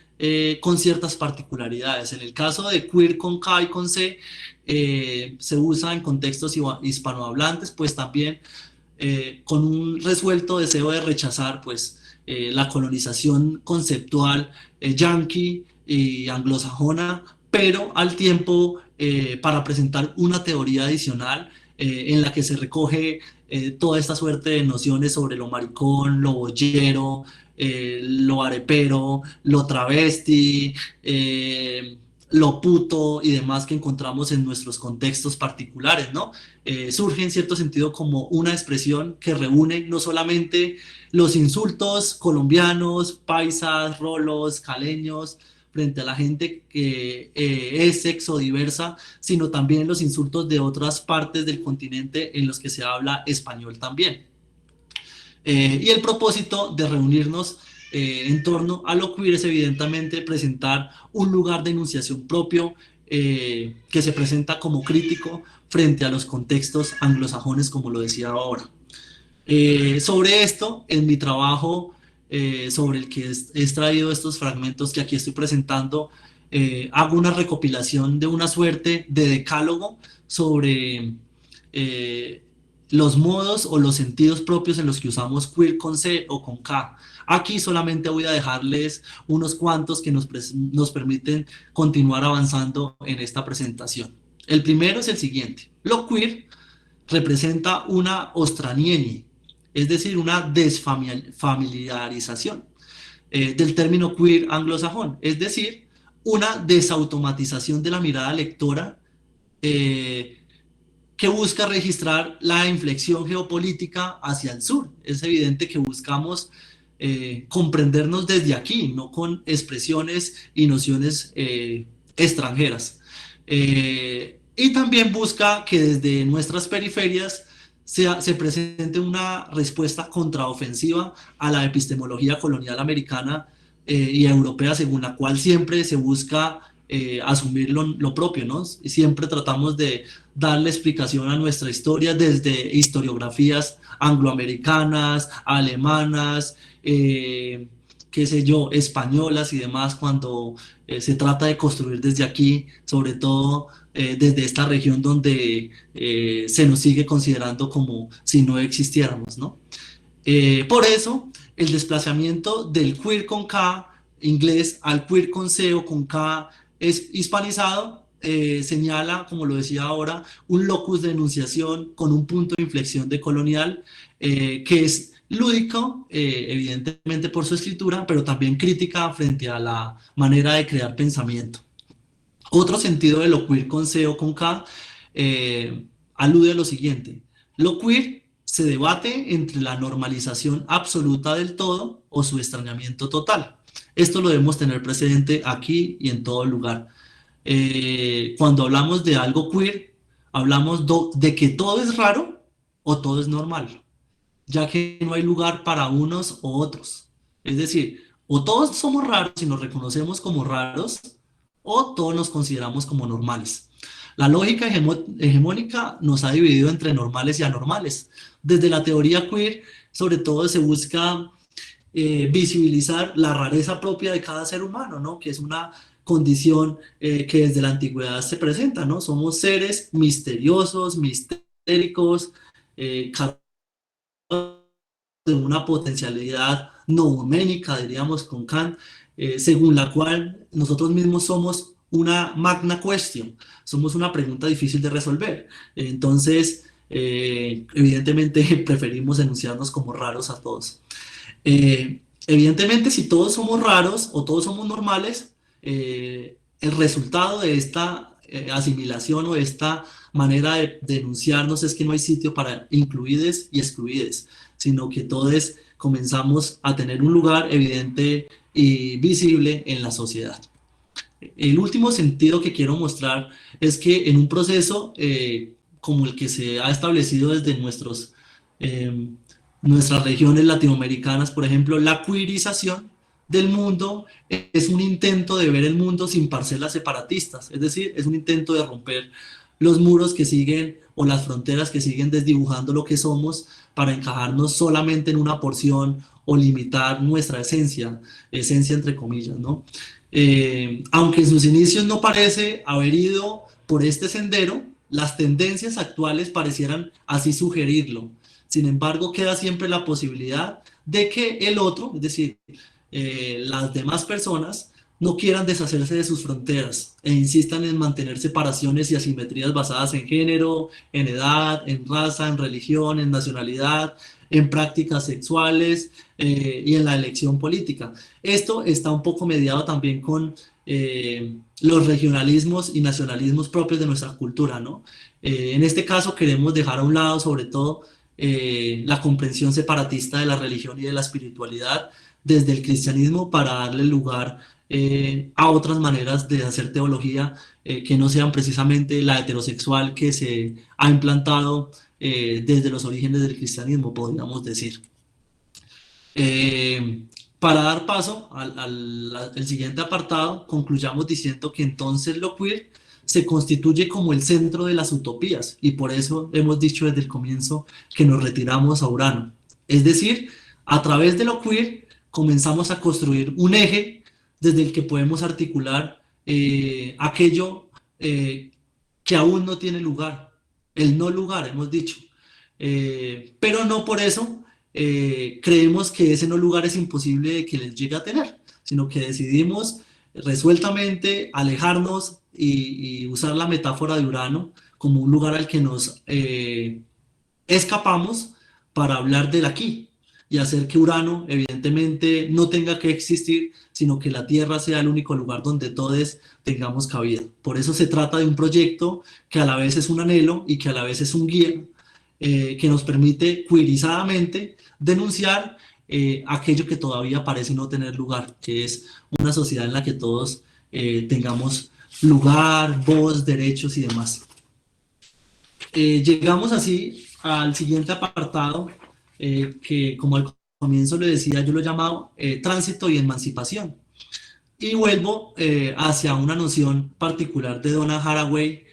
con ciertas particularidades. En el caso de queer con K y con C, se usa en contextos hispanohablantes, pues también con un resuelto deseo de rechazar pues la colonización conceptual yanqui y anglosajona, pero al tiempo para presentar una teoría adicional en la que se recoge toda esta suerte de nociones sobre lo maricón, lo boyero, lo arepero, lo travesti, lo puto y demás que encontramos en nuestros contextos particulares, ¿no? Surge en cierto sentido como una expresión que reúne no solamente los insultos colombianos, paisas, rolos, caleños, frente a la gente que es sexodiversa, sino también los insultos de otras partes del continente en los que se habla español también. Y el propósito de reunirnos en torno a lo queer es evidentemente presentar un lugar de enunciación propio que se presenta como crítico frente a los contextos anglosajones, como lo decía ahora. Sobre esto, en mi trabajo sobre el que he extraído estos fragmentos que aquí estoy presentando, hago una recopilación de una suerte de decálogo sobre los modos o los sentidos propios en los que usamos queer con C o con K. Aquí solamente voy a dejarles unos cuantos que nos permiten continuar avanzando en esta presentación. El primero es el siguiente. Lo queer representa una ostranienie, es decir, una desfamiliarización del término queer anglosajón, es decir, una desautomatización de la mirada lectora que busca registrar la inflexión geopolítica hacia el sur. Es evidente que buscamos comprendernos desde aquí, no con expresiones y nociones extranjeras. Y también busca que desde nuestras periferias se presente una respuesta contraofensiva a la epistemología colonial americana y europea, según la cual siempre se busca asumir lo propio, ¿no? Y siempre tratamos de darle explicación a nuestra historia desde historiografías angloamericanas, alemanas, qué sé yo, españolas y demás, cuando se trata de construir desde aquí, sobre todo desde esta región donde se nos sigue considerando como si no existiéramos, ¿no? Por eso, el desplazamiento del queer con K inglés al queer con C o con K es hispanizado, señala, como lo decía ahora, un locus de enunciación con un punto de inflexión de colonial que es lúdico, evidentemente por su escritura, pero también crítica frente a la manera de crear pensamiento. Otro sentido de lo queer con C o con K alude a lo siguiente. Lo queer se debate entre la normalización absoluta del todo o su extrañamiento total. Esto lo debemos tener presente aquí y en todo lugar. Cuando hablamos de algo queer, hablamos de que todo es raro o todo es normal, ya que no hay lugar para unos o otros. Es decir, o todos somos raros y nos reconocemos como raros, o todos nos consideramos como normales. La lógica hegemónica nos ha dividido entre normales y anormales. Desde la teoría queer, sobre todo, se busca visibilizar la rareza propia de cada ser humano, ¿no? Que es una condición que desde la antigüedad se presenta, ¿no? Somos seres misteriosos, mistéricos, de una potencialidad nouménica, diríamos con Kant, según la cual nosotros mismos somos una magna question, somos una pregunta difícil de resolver. Entonces, evidentemente preferimos enunciarnos como raros a todos. Evidentemente, si todos somos raros o todos somos normales, el resultado de esta asimilación o de esta manera de enunciarnos es que no hay sitio para incluides y excluides, sino que todos comenzamos a tener un lugar evidente y visible en la sociedad. El último sentido que quiero mostrar es que en un proceso como el que se ha establecido desde eh, nuestras regiones latinoamericanas, por ejemplo, la queerización del mundo es un intento de ver el mundo sin parcelas separatistas, es decir, es un intento de romper los muros que siguen o las fronteras que siguen desdibujando lo que somos para encajarnos solamente en una porción o limitar nuestra esencia, esencia entre comillas, ¿no? Aunque en sus inicios no parece haber ido por este sendero, las tendencias actuales parecieran así sugerirlo. Sin embargo, queda siempre la posibilidad de que el otro, es decir, las demás personas, no quieran deshacerse de sus fronteras e insistan en mantener separaciones y asimetrías basadas en género, en edad, en raza, en religión, en nacionalidad, en prácticas sexuales y en la elección política. Esto está un poco mediado también con los regionalismos y nacionalismos propios de nuestra cultura, ¿no? En este caso queremos dejar a un lado sobre todo la comprensión separatista de la religión y de la espiritualidad desde el cristianismo para darle lugar a otras maneras de hacer teología que no sean precisamente la heterosexual que se ha implantado desde los orígenes del cristianismo, podríamos decir. Eh, para dar paso al siguiente apartado, concluyamos diciendo que entonces lo queer se constituye como el centro de las utopías y por eso hemos dicho desde el comienzo que nos retiramos a Urano. Es decir, a través de lo queer comenzamos a construir un eje desde el que podemos articular aquello que aún no tiene lugar, el no lugar, hemos dicho. Pero no por eso creemos que ese no lugar es imposible de que les llegue a tener, sino que decidimos resueltamente alejarnos y usar la metáfora de Urano como un lugar al que nos escapamos para hablar del aquí y hacer que Urano evidentemente no tenga que existir, sino que la Tierra sea el único lugar donde todos tengamos cabida. Por eso se trata de un proyecto que a la vez es un anhelo y que a la vez es un guía que nos permite queerizadamente denunciar aquello que todavía parece no tener lugar, que es una sociedad en la que todos tengamos lugar, voz, derechos y demás. Llegamos así al siguiente apartado, que como al comienzo le decía, yo lo he llamado tránsito y emancipación. Y vuelvo hacia una noción particular de Donna Haraway,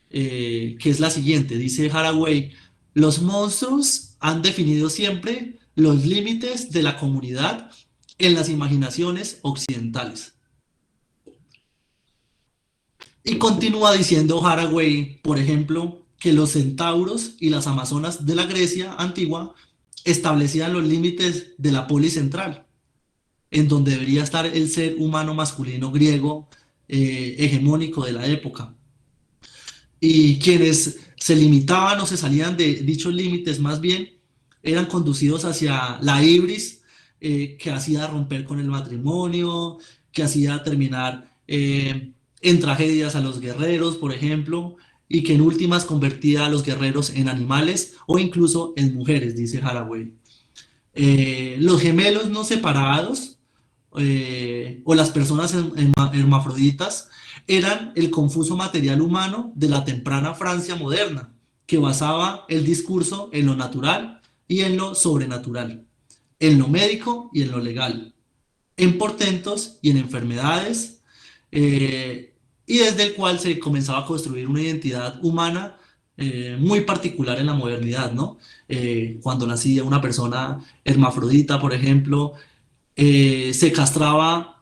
que es la siguiente. Dice Haraway, los monstruos han definido siempre los límites de la comunidad en las imaginaciones occidentales. Y continúa diciendo Haraway, por ejemplo, que los centauros y las amazonas de la Grecia antigua establecían los límites de la polis central, en donde debería estar el ser humano masculino griego hegemónico de la época. Y quienes se limitaban o se salían de dichos límites más bien eran conducidos hacia la ibris, que hacía romper con el matrimonio, que hacía terminar en tragedias a los guerreros, por ejemplo, y que en últimas convertía a los guerreros en animales o incluso en mujeres, dice Haraway. Los gemelos no separados o las personas hermafroditas eran el confuso material humano de la temprana Francia moderna, que basaba el discurso en lo natural y en lo sobrenatural, en lo médico y en lo legal, en portentos y en enfermedades, y desde el cual se comenzaba a construir una identidad humana muy particular en la modernidad, ¿no? Cuando nacía una persona hermafrodita, por ejemplo, se castraba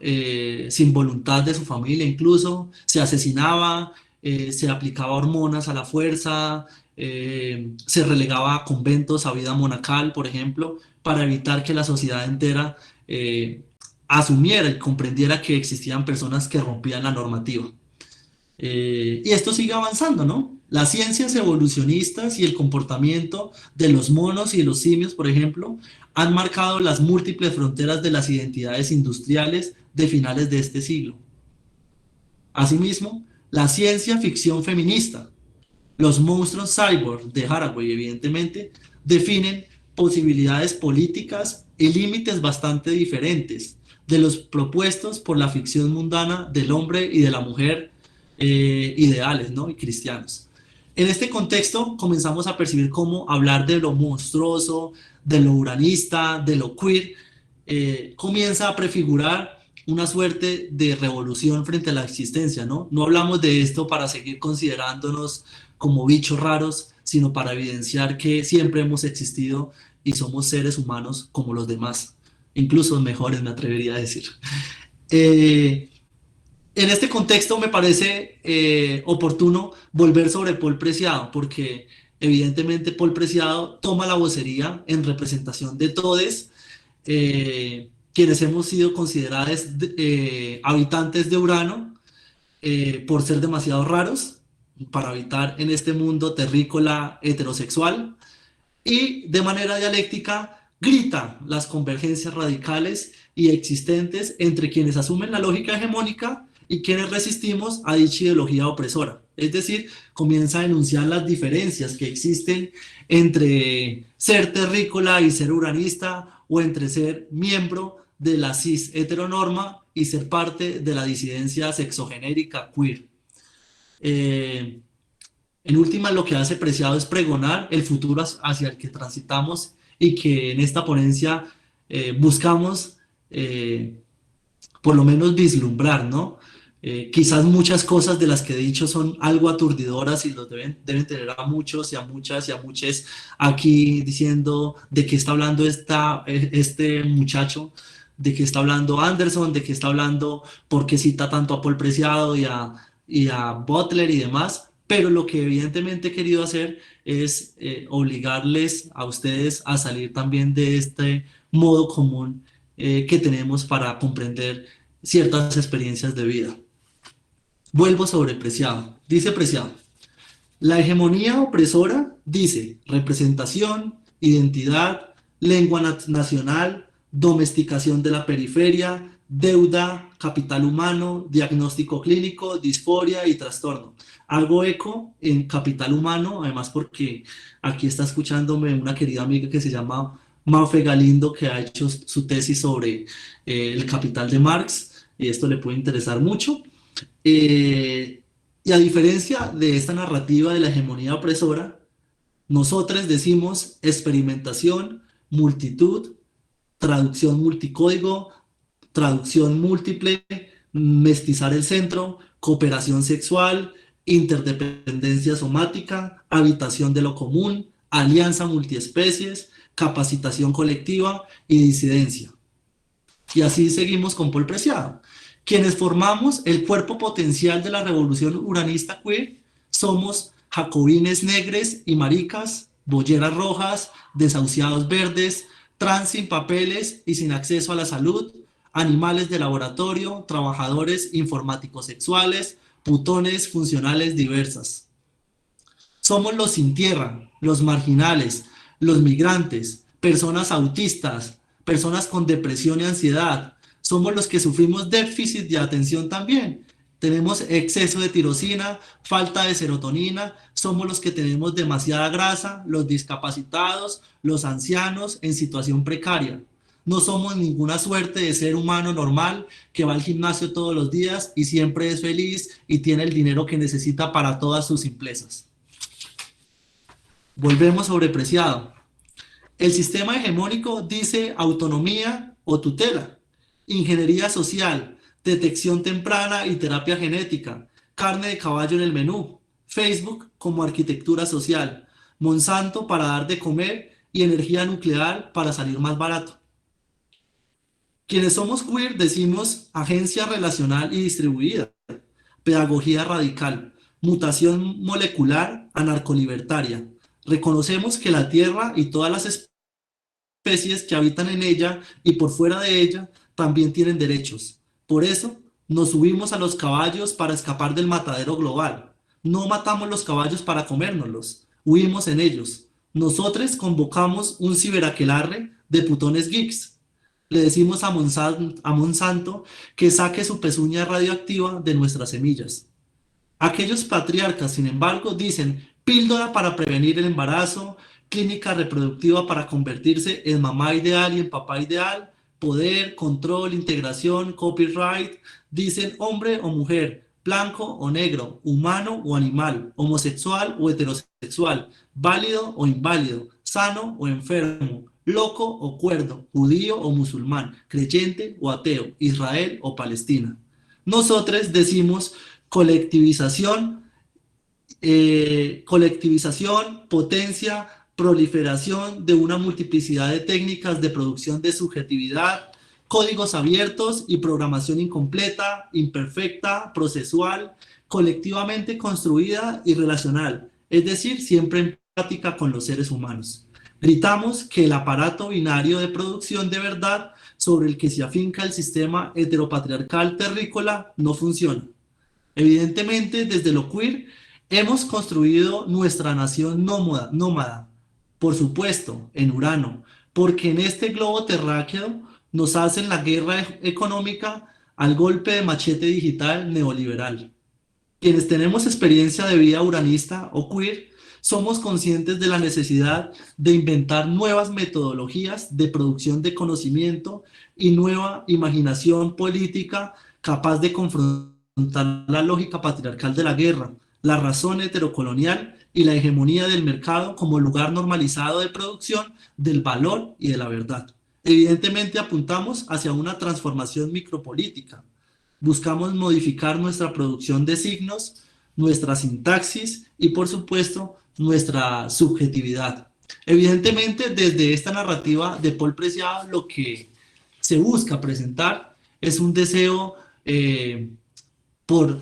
sin voluntad de su familia, incluso se asesinaba, se aplicaba hormonas a la fuerza, se relegaba a conventos, a vida monacal, por ejemplo, para evitar que la sociedad entera asumiera y comprendiera que existían personas que rompían la normativa. Y esto sigue avanzando, ¿no? Las ciencias evolucionistas y el comportamiento de los monos y de los simios, por ejemplo, han marcado las múltiples fronteras de las identidades industriales de finales de este siglo. Asimismo, la ciencia ficción feminista, los monstruos cyborg de Haraway, evidentemente, definen posibilidades políticas y límites bastante diferentes de los propuestos por la ficción mundana del hombre y de la mujer ideales, ¿no? Y cristianos. En este contexto comenzamos a percibir cómo hablar de lo monstruoso, de lo uranista, de lo queer, comienza a prefigurar una suerte de revolución frente a la existencia, ¿no? No hablamos de esto para seguir considerándonos como bichos raros, sino para evidenciar que siempre hemos existido y somos seres humanos como los demás, incluso mejores, me atrevería a decir. Eh, en este contexto me parece oportuno volver sobre Paul Preciado, porque evidentemente Paul Preciado toma la vocería en representación de todes, quienes hemos sido considerados habitantes de Urano por ser demasiado raros para habitar en este mundo terrícola heterosexual, y de manera dialéctica grita las convergencias radicales y existentes entre quienes asumen la lógica hegemónica y quienes resistimos a dicha ideología opresora. Es decir, comienza a enunciar las diferencias que existen entre ser terrícola y ser uranista, o entre ser miembro de la cis heteronorma y ser parte de la disidencia sexogenérica queer. Eh, en última, lo que hace Preciado es pregonar el futuro hacia el que transitamos y que en esta ponencia buscamos por lo menos vislumbrar, ¿no? Quizás muchas cosas de las que he dicho son algo aturdidoras y los deben tener a muchos y a muchas y a muchos aquí diciendo de qué está hablando este muchacho, de qué está hablando Anderson, de qué está hablando, por qué cita tanto a Paul Preciado y a Butler y demás. Pero lo que evidentemente he querido hacer es obligarles a ustedes a salir también de este modo común que tenemos para comprender ciertas experiencias de vida. Vuelvo sobre Preciado. Dice Preciado: la hegemonía opresora dice representación, identidad, lengua nacional, domesticación de la periferia, deuda, capital humano, diagnóstico clínico, disforia y trastorno. Hago eco en capital humano, además porque aquí está escuchándome una querida amiga que se llama Mafe Galindo, que ha hecho su tesis sobre el capital de Marx, y esto le puede interesar mucho. Y a diferencia de esta narrativa de la hegemonía opresora, nosotros decimos experimentación, multitud, traducción multicódigo, traducción múltiple, mestizar el centro, cooperación sexual, interdependencia somática, habitación de lo común, alianza multiespecies, capacitación colectiva y disidencia. Y así seguimos con Paul Preciado. Quienes formamos el cuerpo potencial de la revolución uranista queer somos jacobines negres y maricas, bolleras rojas, desahuciados verdes, trans sin papeles y sin acceso a la salud, animales de laboratorio, trabajadores informáticos sexuales, putones funcionales diversas. Somos los sin tierra, los marginales, los migrantes, personas autistas, personas con depresión y ansiedad. Somos los que sufrimos déficit de atención también. Tenemos exceso de tirosina, falta de serotonina, somos los que tenemos demasiada grasa, los discapacitados, los ancianos en situación precaria. No somos ninguna suerte de ser humano normal que va al gimnasio todos los días y siempre es feliz y tiene el dinero que necesita para todas sus simplezas. Volvemos sobre Preciado. El sistema hegemónico dice autonomía o tutela, ingeniería social, detección temprana y terapia genética, carne de caballo en el menú, Facebook como arquitectura social, Monsanto para dar de comer y energía nuclear para salir más barato. Quienes somos queer decimos agencia relacional y distribuida, pedagogía radical, mutación molecular anarcolibertaria. Reconocemos que la Tierra y todas las especies que habitan en ella y por fuera de ella también tienen derechos. Por eso Nos subimos a los caballos para escapar del matadero global. No matamos los caballos para comérnoslos, huimos en ellos. Nosotros convocamos un ciberaquelarre de putones geeks. Le decimos a Monsanto que saque su pezuña radioactiva de nuestras semillas. Aquellos patriarcas, sin embargo, dicen píldora para prevenir el embarazo, clínica reproductiva para convertirse en mamá ideal y en papá ideal, poder, control, integración, copyright, dicen hombre o mujer, blanco o negro, humano o animal, homosexual o heterosexual, válido o inválido, sano o enfermo, loco o cuerdo, judío o musulmán, creyente o ateo, Israel o Palestina. Nosotros decimos colectivización, colectivización, potencia, proliferación de una multiplicidad de técnicas de producción de subjetividad, códigos abiertos y programación incompleta, imperfecta, procesual, colectivamente construida y relacional, es decir, siempre en práctica con los seres humanos. Gritamos que el aparato binario de producción de verdad sobre el que se afinca el sistema heteropatriarcal terrícola no funciona. Evidentemente, desde lo queer, hemos construido nuestra nación nómada, por supuesto, en Urano, porque en este globo terráqueo nos hacen la guerra económica al golpe de machete digital neoliberal. Quienes tenemos experiencia de vida uranista o queer, somos conscientes de la necesidad de inventar nuevas metodologías de producción de conocimiento y nueva imaginación política capaz de confrontar la lógica patriarcal de la guerra, la razón heterocolonial y la hegemonía del mercado como lugar normalizado de producción del valor y de la verdad. Evidentemente apuntamos hacia una transformación micropolítica. Buscamos modificar nuestra producción de signos, nuestra sintaxis y, por supuesto, nuestra subjetividad. Evidentemente, desde esta narrativa de Paul Preciado, lo que se busca presentar es un deseo por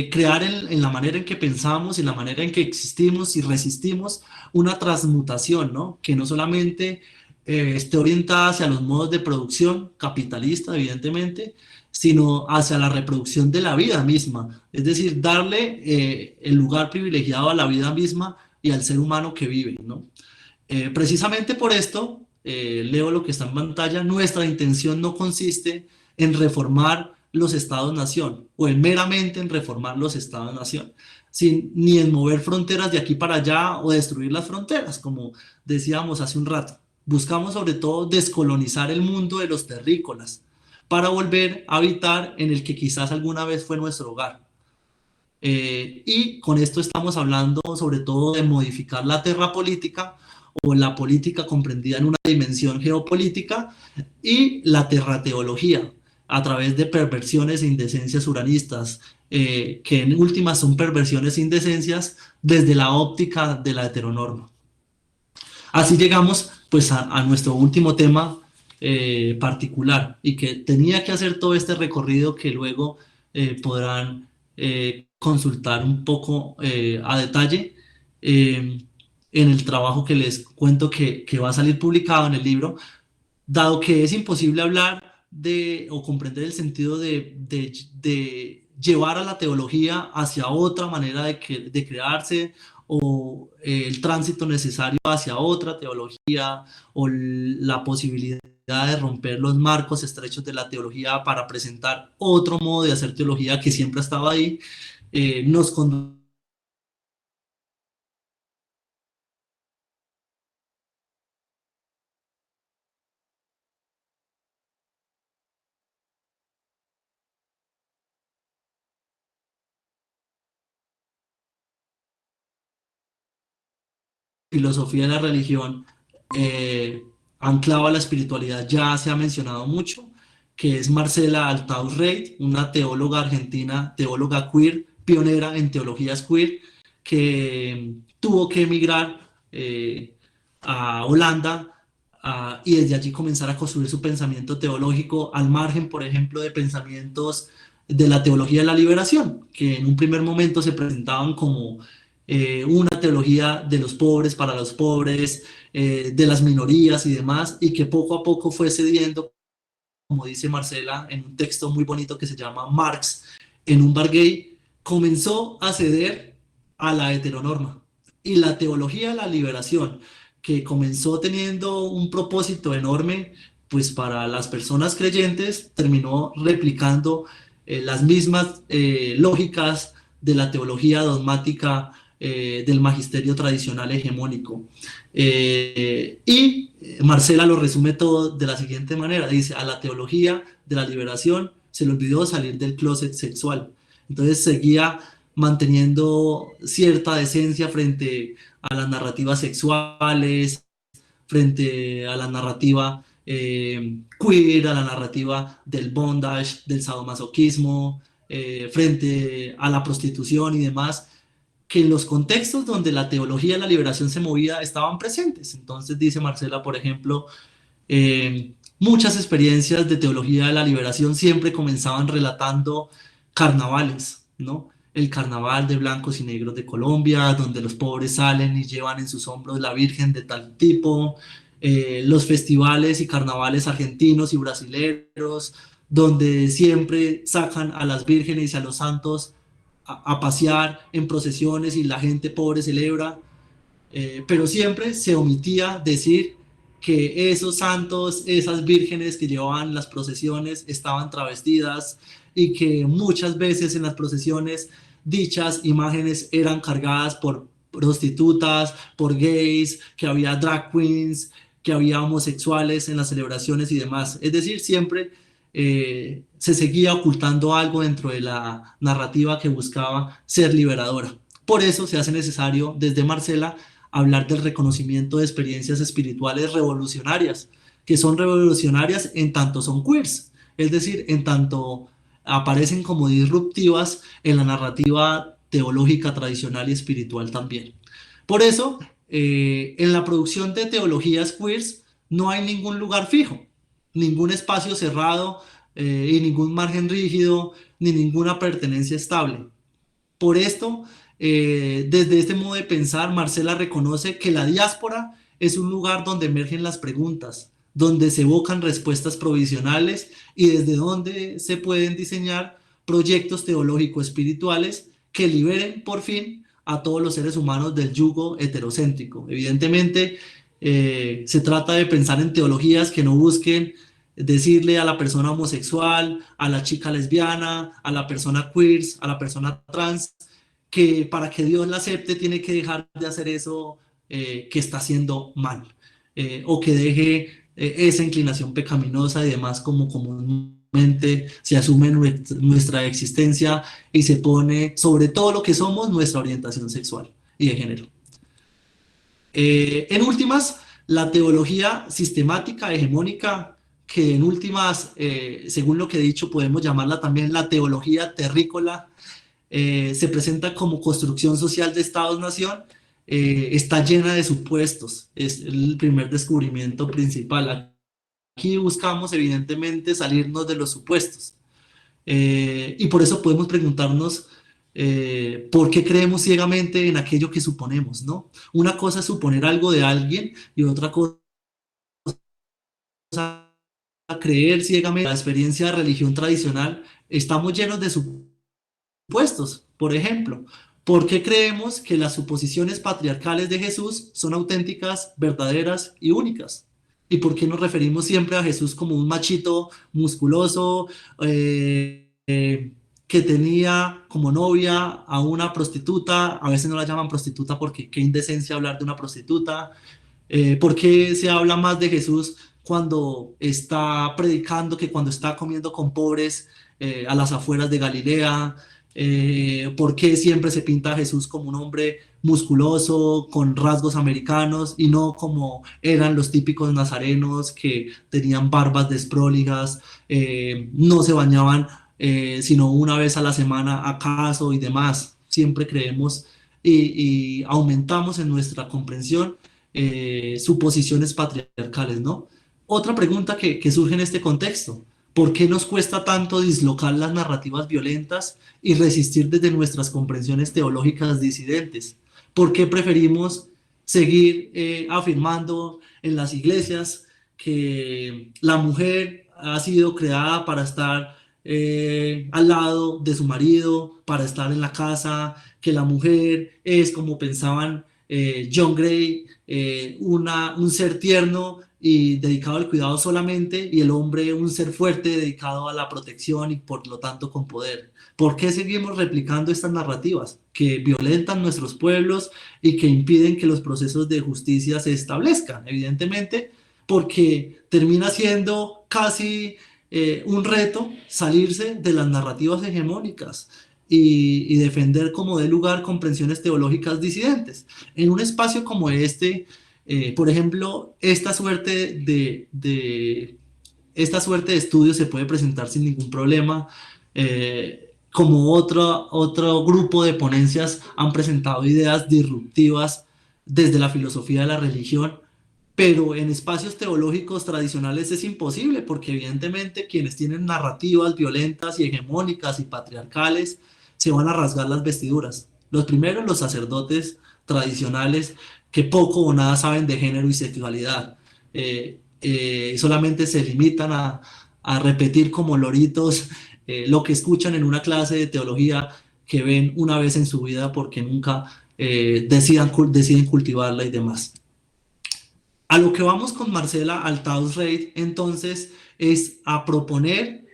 crear en la manera en que pensamos y la manera en que existimos y resistimos una transmutación, ¿no? Que no solamente esté orientada hacia los modos de producción capitalista, evidentemente, sino hacia la reproducción de la vida misma, es decir, darle el lugar privilegiado a la vida misma y al ser humano que vive, ¿no? Precisamente por esto, leo lo que está en pantalla, nuestra intención no consiste en reformar los estados-nación o en meramente en reformar los estados-nación, ni en mover fronteras de aquí para allá o destruir las fronteras, como decíamos hace un rato. Buscamos sobre todo descolonizar el mundo de los terrícolas para volver a habitar en el que quizás alguna vez fue nuestro hogar. Y con esto estamos hablando sobre todo de modificar la terrapolítica o la política comprendida en una dimensión geopolítica y la terrateología a través de perversiones e indecencias uranistas, que en últimas son perversiones e indecencias desde la óptica de la heteronorma. Así llegamos pues a nuestro último tema particular y que tenía que hacer todo este recorrido que luego podrán consultar un poco a detalle en el trabajo que les cuento que va a salir publicado en el libro, dado que es imposible hablar o comprender el sentido de llevar a la teología hacia otra manera de crearse o el tránsito necesario hacia otra teología o la posibilidad de romper los marcos estrechos de la teología para presentar otro modo de hacer teología que siempre estaba ahí, nos conduce filosofía de la religión anclado a la espiritualidad ya se ha mencionado mucho, que es Marcela Althaus Reid, una teóloga argentina, teóloga queer, pionera en teologías queer, que tuvo que emigrar a Holanda y desde allí comenzar a construir su pensamiento teológico al margen, por ejemplo, de pensamientos de la teología de la liberación, que en un primer momento se presentaban como una teología de los pobres para los pobres, de las minorías y demás, y que poco a poco fue cediendo como dice Marcela en un texto muy bonito que se llama Marx en un bar gay, comenzó a ceder a la heteronorma. Y la teología de la liberación, que comenzó teniendo un propósito enorme, pues para las personas creyentes, terminó replicando las mismas lógicas de la teología dogmática del magisterio tradicional hegemónico. Y Marcela lo resume todo de la siguiente manera, dice: a la teología de la liberación se le olvidó salir del closet sexual. Entonces seguía manteniendo cierta decencia frente a las narrativas sexuales, frente a la narrativa queer, a la narrativa del bondage, del sadomasoquismo, frente a la prostitución y demás, que en los contextos donde la teología de la liberación se movía estaban presentes. Entonces dice Marcela, por ejemplo, muchas experiencias de teología de la liberación siempre comenzaban relatando carnavales, ¿no? El carnaval de blancos y negros de Colombia, donde los pobres salen y llevan en sus hombros la Virgen de tal tipo, los festivales y carnavales argentinos y brasileños, donde siempre sacan a las vírgenes y a los santos a pasear en procesiones y la gente pobre celebra, pero siempre se omitía decir que esos santos, esas vírgenes que llevaban las procesiones estaban travestidas y que muchas veces en las procesiones dichas imágenes eran cargadas por prostitutas, por gays, que había drag queens, que había homosexuales en las celebraciones y demás. Es decir, siempre se seguía ocultando algo dentro de la narrativa que buscaba ser liberadora. Por eso se hace necesario desde Marcela hablar del reconocimiento de experiencias espirituales revolucionarias, que son revolucionarias en tanto son queers, es decir, en tanto aparecen como disruptivas en la narrativa teológica tradicional y espiritual también. Por eso, en la producción de teologías queers no hay ningún lugar fijo, ningún espacio cerrado y ningún margen rígido, ni ninguna pertenencia estable. Por esto, desde este modo de pensar, Marcela reconoce que la diáspora es un lugar donde emergen las preguntas, donde se evocan respuestas provisionales y desde donde se pueden diseñar proyectos teológico-espirituales que liberen por fin a todos los seres humanos del yugo heterocéntrico. Evidentemente, se trata de pensar en teologías que no busquen decirle a la persona homosexual, a la chica lesbiana, a la persona queer, a la persona trans, que para que Dios la acepte tiene que dejar de hacer eso que está haciendo mal, o que deje esa inclinación pecaminosa y demás como comúnmente se asume nuestra existencia y se pone sobre todo lo que somos nuestra orientación sexual y de género. En últimas, la teología sistemática, hegemónica, que en últimas, según lo que he dicho, podemos llamarla también la teología terrícola, se presenta como construcción social de Estados-nación, está llena de supuestos, es el primer descubrimiento principal. Aquí buscamos evidentemente salirnos de los supuestos, y por eso podemos preguntarnos por qué creemos ciegamente en aquello que suponemos, ¿no? Una cosa es suponer algo de alguien y otra cosa es creer ciegamente. La experiencia de religión tradicional, estamos llenos de supuestos. Por ejemplo, ¿por qué creemos que las suposiciones patriarcales de Jesús son auténticas, verdaderas y únicas? ¿Y por qué nos referimos siempre a Jesús como un machito musculoso que tenía como novia a una prostituta? A veces no la llaman prostituta porque qué indecencia hablar de una prostituta. ¿Por qué se habla más de Jesús cuando está predicando que cuando está comiendo con pobres a las afueras de Galilea? ¿Por qué siempre se pinta a Jesús como un hombre musculoso, con rasgos americanos y no como eran los típicos nazarenos que tenían barbas despróligas, no se bañaban sino una vez a la semana acaso y demás? Siempre creemos y aumentamos en nuestra comprensión suposiciones patriarcales, ¿no? Otra pregunta que surge en este contexto: ¿por qué nos cuesta tanto dislocar las narrativas violentas y resistir desde nuestras comprensiones teológicas disidentes? ¿Por qué preferimos seguir afirmando en las iglesias que la mujer ha sido creada para estar al lado de su marido, para estar en la casa, que la mujer es, como pensaban John Gray, un ser tierno y dedicado al cuidado solamente, y el hombre un ser fuerte dedicado a la protección y por lo tanto con poder. ¿Por qué seguimos replicando estas narrativas que violentan nuestros pueblos y que impiden que los procesos de justicia se establezcan? Evidentemente, porque termina siendo casi un reto salirse de las narrativas hegemónicas y defender como de lugar comprensiones teológicas disidentes. En un espacio como este, por ejemplo, esta suerte de estudio se puede presentar sin ningún problema. Como otro grupo de ponencias han presentado ideas disruptivas desde la filosofía de la religión, pero en espacios teológicos tradicionales es imposible, porque evidentemente quienes tienen narrativas violentas y hegemónicas y patriarcales se van a rasgar las vestiduras. Los primeros, los sacerdotes tradicionales, que poco o nada saben de género y sexualidad. Solamente se limitan a repetir como loritos lo que escuchan en una clase de teología que ven una vez en su vida, porque nunca deciden cultivarla y demás. A lo que vamos con Marcela Althaus-Reid, entonces, es a proponer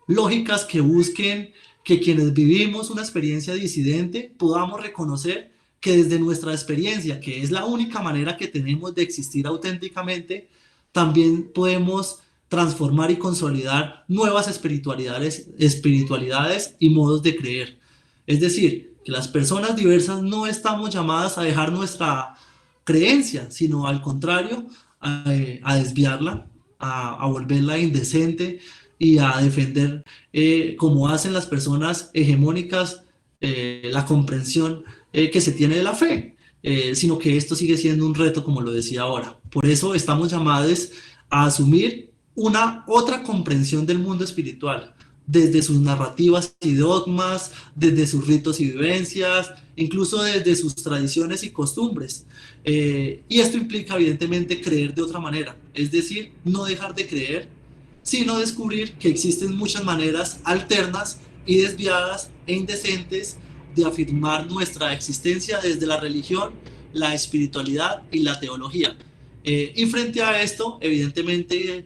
lógicas que busquen que quienes vivimos una experiencia disidente podamos reconocer que desde nuestra experiencia, que es la única manera que tenemos de existir auténticamente, también podemos transformar y consolidar nuevas espiritualidades y modos de creer. Es decir, que las personas diversas no estamos llamadas a dejar nuestra creencia, sino al contrario, a desviarla, a volverla indecente y a defender, como hacen las personas hegemónicas, la comprensión que se tiene de la fe, sino que esto sigue siendo un reto, como lo decía ahora. Por eso estamos llamados a asumir una otra comprensión del mundo espiritual, desde sus narrativas y dogmas, desde sus ritos y vivencias, incluso desde sus tradiciones y costumbres. Y esto implica evidentemente creer de otra manera, es decir, no dejar de creer, sino descubrir que existen muchas maneras alternas y desviadas e indecentes de afirmar nuestra existencia desde la religión, la espiritualidad y la teología. Y frente a esto, evidentemente,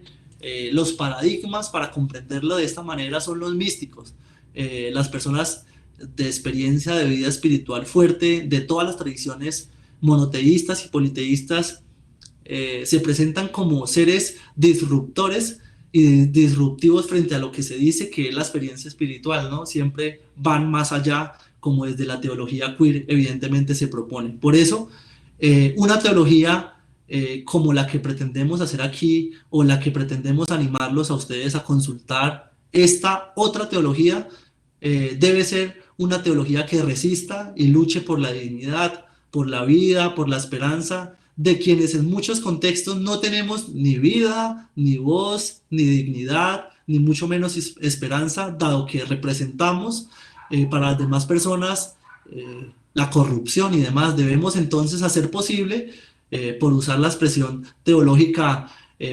los paradigmas para comprenderlo de esta manera son los místicos, las personas de experiencia de vida espiritual fuerte de todas las tradiciones monoteístas y politeístas. Se presentan como seres disruptores y disruptivos frente a lo que se dice que es la experiencia espiritual, ¿no? Siempre van más allá, como desde la teología queer evidentemente se propone. Por eso, una teología como la que pretendemos hacer aquí, o la que pretendemos animarlos a ustedes a consultar, esta otra teología debe ser una teología que resista y luche por la dignidad, por la vida, por la esperanza de quienes en muchos contextos no tenemos ni vida, ni voz, ni dignidad, ni mucho menos esperanza, dado que representamos para las demás personas la corrupción y demás. Debemos entonces hacer posible, por usar la expresión teológica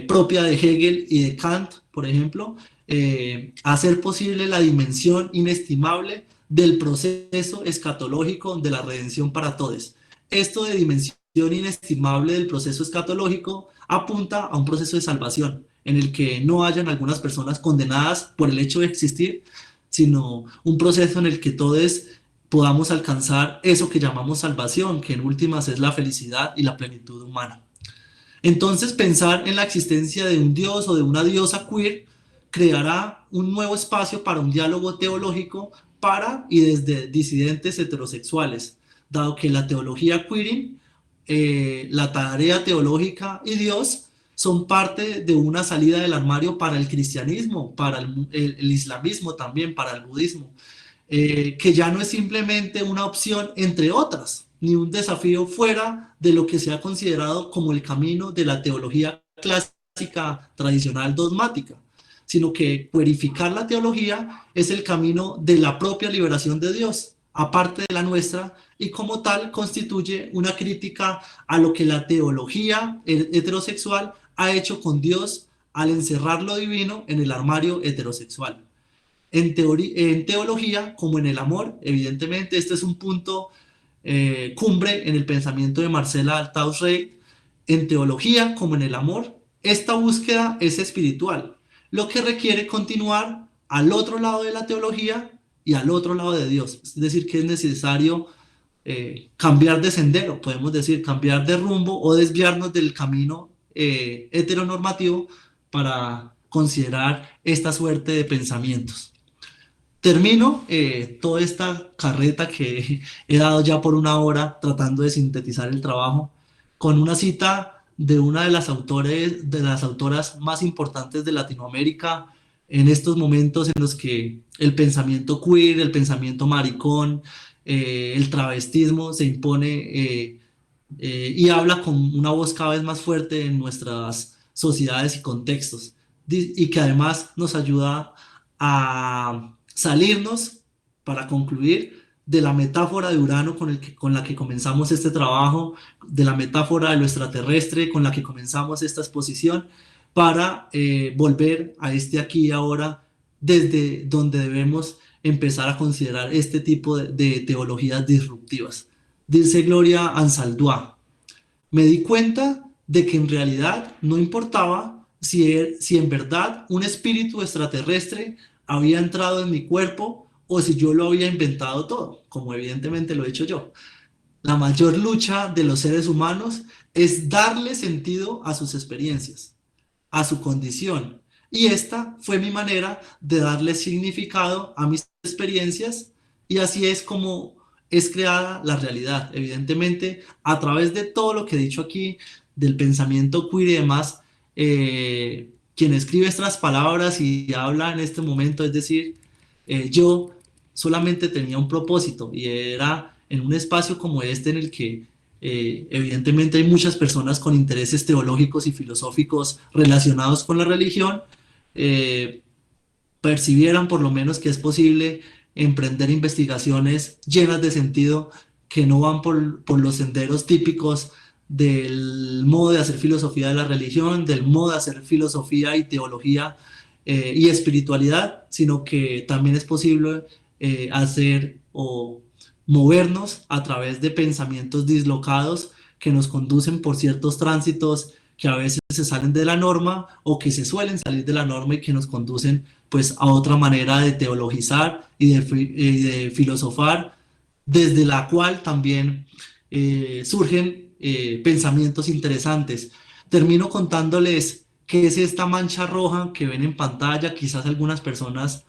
propia de Hegel y de Kant, por ejemplo, hacer posible la dimensión inestimable del proceso escatológico de la redención para todos. Esto de dimensión inestimable del proceso escatológico apunta a un proceso de salvación en el que no hayan algunas personas condenadas por el hecho de existir, sino un proceso en el que todos podamos alcanzar eso que llamamos salvación, que en últimas es la felicidad y la plenitud humana. Entonces, pensar en la existencia de un dios o de una diosa queer creará un nuevo espacio para un diálogo teológico para y desde disidentes heterosexuales, dado que la teología queering, la tarea teológica y Dios son parte de una salida del armario para el cristianismo, para el islamismo también, para el budismo, que ya no es simplemente una opción entre otras, ni un desafío fuera de lo que se ha considerado como el camino de la teología clásica, tradicional, dogmática, sino que purificar la teología es el camino de la propia liberación de Dios, aparte de la nuestra, y como tal constituye una crítica a lo que la teología heterosexual ha hecho con Dios al encerrar lo divino en el armario heterosexual. En teología, como en el amor, evidentemente, este es un punto cumbre en el pensamiento de Marcela Althaus-Rey. En teología, como en el amor, esta búsqueda es espiritual, lo que requiere continuar al otro lado de la teología y al otro lado de Dios. Es decir, que es necesario cambiar de sendero, podemos decir, cambiar de rumbo o desviarnos del camino heteronormativo para considerar esta suerte de pensamientos. Termino toda esta carreta que he dado ya por una hora tratando de sintetizar el trabajo con una cita de una de las autoras más importantes de Latinoamérica en estos momentos en los que el pensamiento queer, el pensamiento maricón, el travestismo se impone y habla con una voz cada vez más fuerte en nuestras sociedades y contextos, y que además nos ayuda a salirnos, para concluir, de la metáfora de Urano con la que comenzamos este trabajo, de la metáfora de lo extraterrestre con la que comenzamos esta exposición, para volver a este aquí y ahora, desde donde debemos empezar a considerar este tipo de teologías disruptivas. Dice Gloria Anzaldúa: me di cuenta de que en realidad no importaba si en verdad un espíritu extraterrestre había entrado en mi cuerpo o si yo lo había inventado todo, como evidentemente lo he hecho yo. La mayor lucha de los seres humanos es darle sentido a sus experiencias, a su condición. Y esta fue mi manera de darle significado a mis experiencias, y así es como es creada la realidad. Evidentemente, a través de todo lo que he dicho aquí, del pensamiento queer y demás, quien escribe estas palabras y habla en este momento, es decir, yo solamente tenía un propósito, y era en un espacio como este en el que evidentemente hay muchas personas con intereses teológicos y filosóficos relacionados con la religión, eh, percibieran por lo menos que es posible emprender investigaciones llenas de sentido, que no van por los senderos típicos del modo de hacer filosofía de la religión, del modo de hacer filosofía y teología y espiritualidad, sino que también es posible hacer o movernos a través de pensamientos dislocados que nos conducen por ciertos tránsitos que a veces se salen de la norma o que se suelen salir de la norma, y que nos conducen pues a otra manera de teologizar y de filosofar, desde la cual también surgen pensamientos interesantes. Termino contándoles qué es esta mancha roja que ven en pantalla. Quizás algunas personas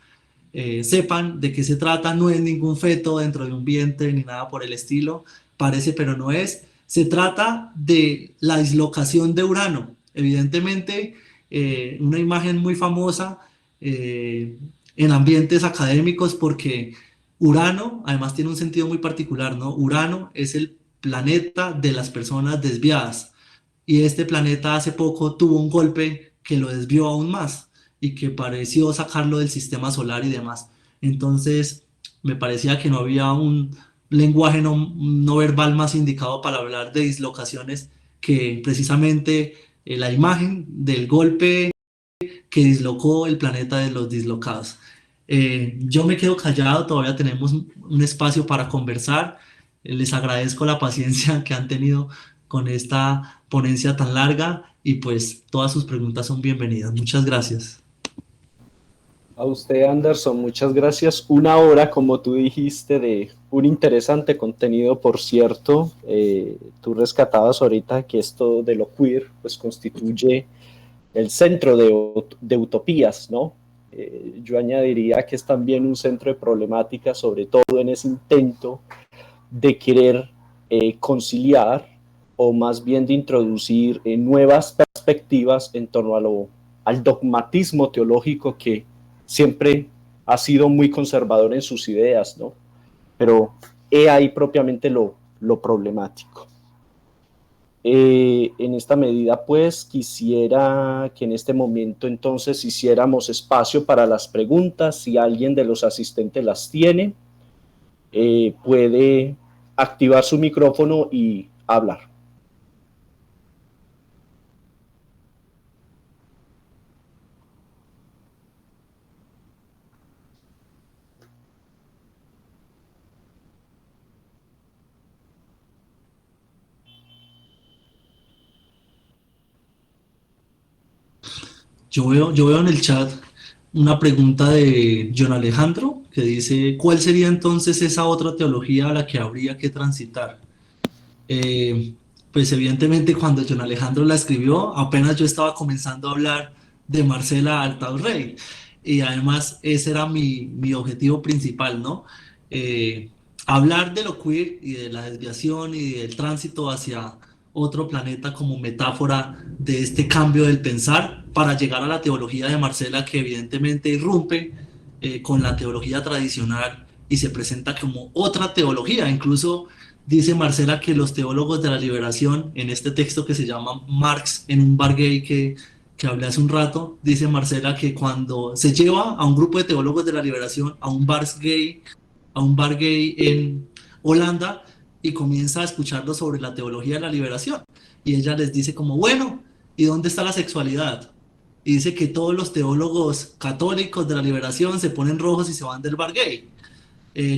sepan de qué se trata. No es ningún feto dentro de un vientre ni nada por el estilo, parece pero no es. Se trata de la dislocación de Urano. Evidentemente, una imagen muy famosa en ambientes académicos, porque Urano además tiene un sentido muy particular, ¿no? Urano es el planeta de las personas desviadas, y este planeta hace poco tuvo un golpe que lo desvió aún más y que pareció sacarlo del sistema solar y demás. Entonces, me parecía que no había un lenguaje no verbal más indicado para hablar de dislocaciones que precisamente la imagen del golpe que dislocó el planeta de los dislocados. Yo me quedo callado, todavía tenemos un espacio para conversar. Les agradezco la paciencia que han tenido con esta ponencia tan larga, y pues todas sus preguntas son bienvenidas. Muchas gracias. A usted, Anderson, muchas gracias. Una hora, como tú dijiste, de un interesante contenido, por cierto. Tú rescatabas ahorita que esto de lo queer pues constituye el centro de utopías, ¿no? Yo añadiría que es también un centro de problemáticas, sobre todo en ese intento de querer conciliar, o más bien de introducir nuevas perspectivas en torno al dogmatismo teológico que siempre ha sido muy conservador en sus ideas, ¿no? Pero he ahí propiamente lo problemático. En esta medida, pues, quisiera que en este momento entonces hiciéramos espacio para las preguntas. Si alguien de los asistentes las tiene, puede activar su micrófono y hablar. Yo veo en el chat una pregunta de John Alejandro que dice, ¿cuál sería entonces esa otra teología a la que habría que transitar? Eh, pues evidentemente cuando John Alejandro la escribió, apenas yo estaba comenzando a hablar de Marcela Altaurrey, y además ese era mi objetivo principal, ¿no? Eh, Hablar de lo queer y de la desviación y del tránsito hacia otro planeta como metáfora de este cambio del pensar para llegar a la teología de Marcela, que evidentemente irrumpe con la teología tradicional y se presenta como otra teología. Incluso dice Marcela que los teólogos de la liberación, en este texto que se llama Marx en un bar gay que hablé hace un rato, dice Marcela que cuando se lleva a un grupo de teólogos de la liberación a un bar gay en Holanda y comienza a escucharlos sobre la teología de la liberación. Y ella les dice como, bueno, ¿y dónde está la sexualidad? Y dice que todos los teólogos católicos de la liberación se ponen rojos y se van del bar gay.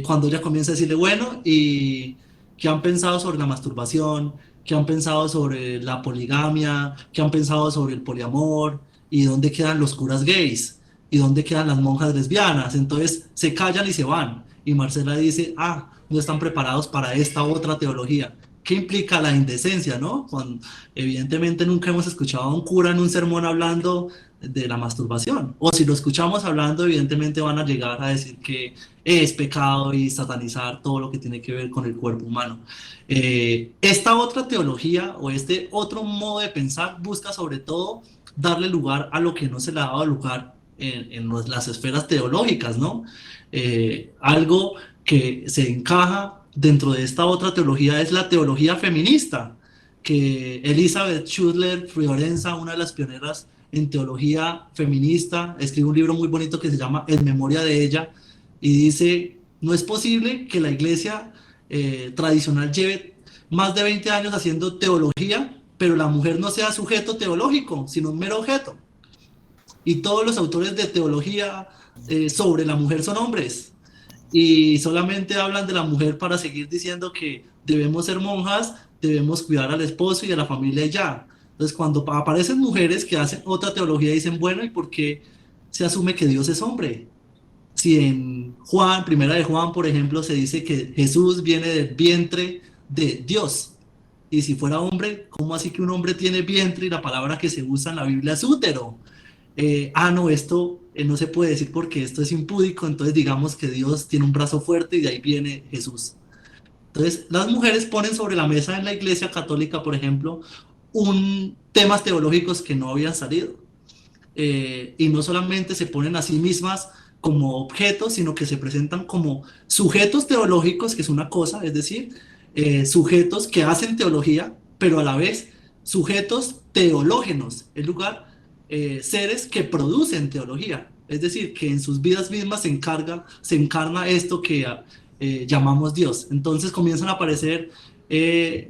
Cuando ella comienza a decirle, bueno, ¿y qué han pensado sobre la masturbación? ¿Qué han pensado sobre la poligamia? ¿Qué han pensado sobre el poliamor? ¿Y dónde quedan los curas gays? ¿Y dónde quedan las monjas lesbianas? Entonces se callan y se van. Y Marcela dice, ah, no están preparados para esta otra teología. ¿Qué implica la indecencia, no? Cuando, evidentemente nunca hemos escuchado a un cura en un sermón hablando de la masturbación. O si lo escuchamos hablando, evidentemente van a llegar a decir que es pecado y satanizar todo lo que tiene que ver con el cuerpo humano. Esta otra teología o este otro modo de pensar busca sobre todo darle lugar a lo que no se le ha dado lugar en las esferas teológicas, ¿no? Algo que se encaja dentro de esta otra teología es la teología feminista, que Elizabeth Schudler Fiorenza, una de las pioneras en teología feminista, escribe un libro muy bonito que se llama En memoria de ella, y dice, no es posible que la iglesia tradicional lleve más de 20 años haciendo teología, pero la mujer no sea sujeto teológico, sino un mero objeto. Y todos los autores de teología sobre la mujer son hombres. Y solamente hablan de la mujer para seguir diciendo que debemos ser monjas, debemos cuidar al esposo y a la familia y ya. Entonces, cuando aparecen mujeres que hacen otra teología, dicen, bueno, ¿y por qué se asume que Dios es hombre? Si en Juan, primera de Juan, por ejemplo, se dice que Jesús viene del vientre de Dios. Y si fuera hombre, ¿cómo así que un hombre tiene vientre y la palabra que se usa en la Biblia es útero? No, esto no se puede decir porque esto es impúdico, entonces digamos que Dios tiene un brazo fuerte y de ahí viene Jesús. Entonces, las mujeres ponen sobre la mesa en la Iglesia Católica, por ejemplo, temas teológicos que no habían salido. Y no solamente se ponen a sí mismas como objetos, sino que se presentan como sujetos teológicos, que es una cosa, es decir, sujetos que hacen teología, pero a la vez sujetos teológenos, en lugar seres que producen teología, es decir, que en sus vidas mismas se encarna esto que llamamos Dios. Entonces comienzan a aparecer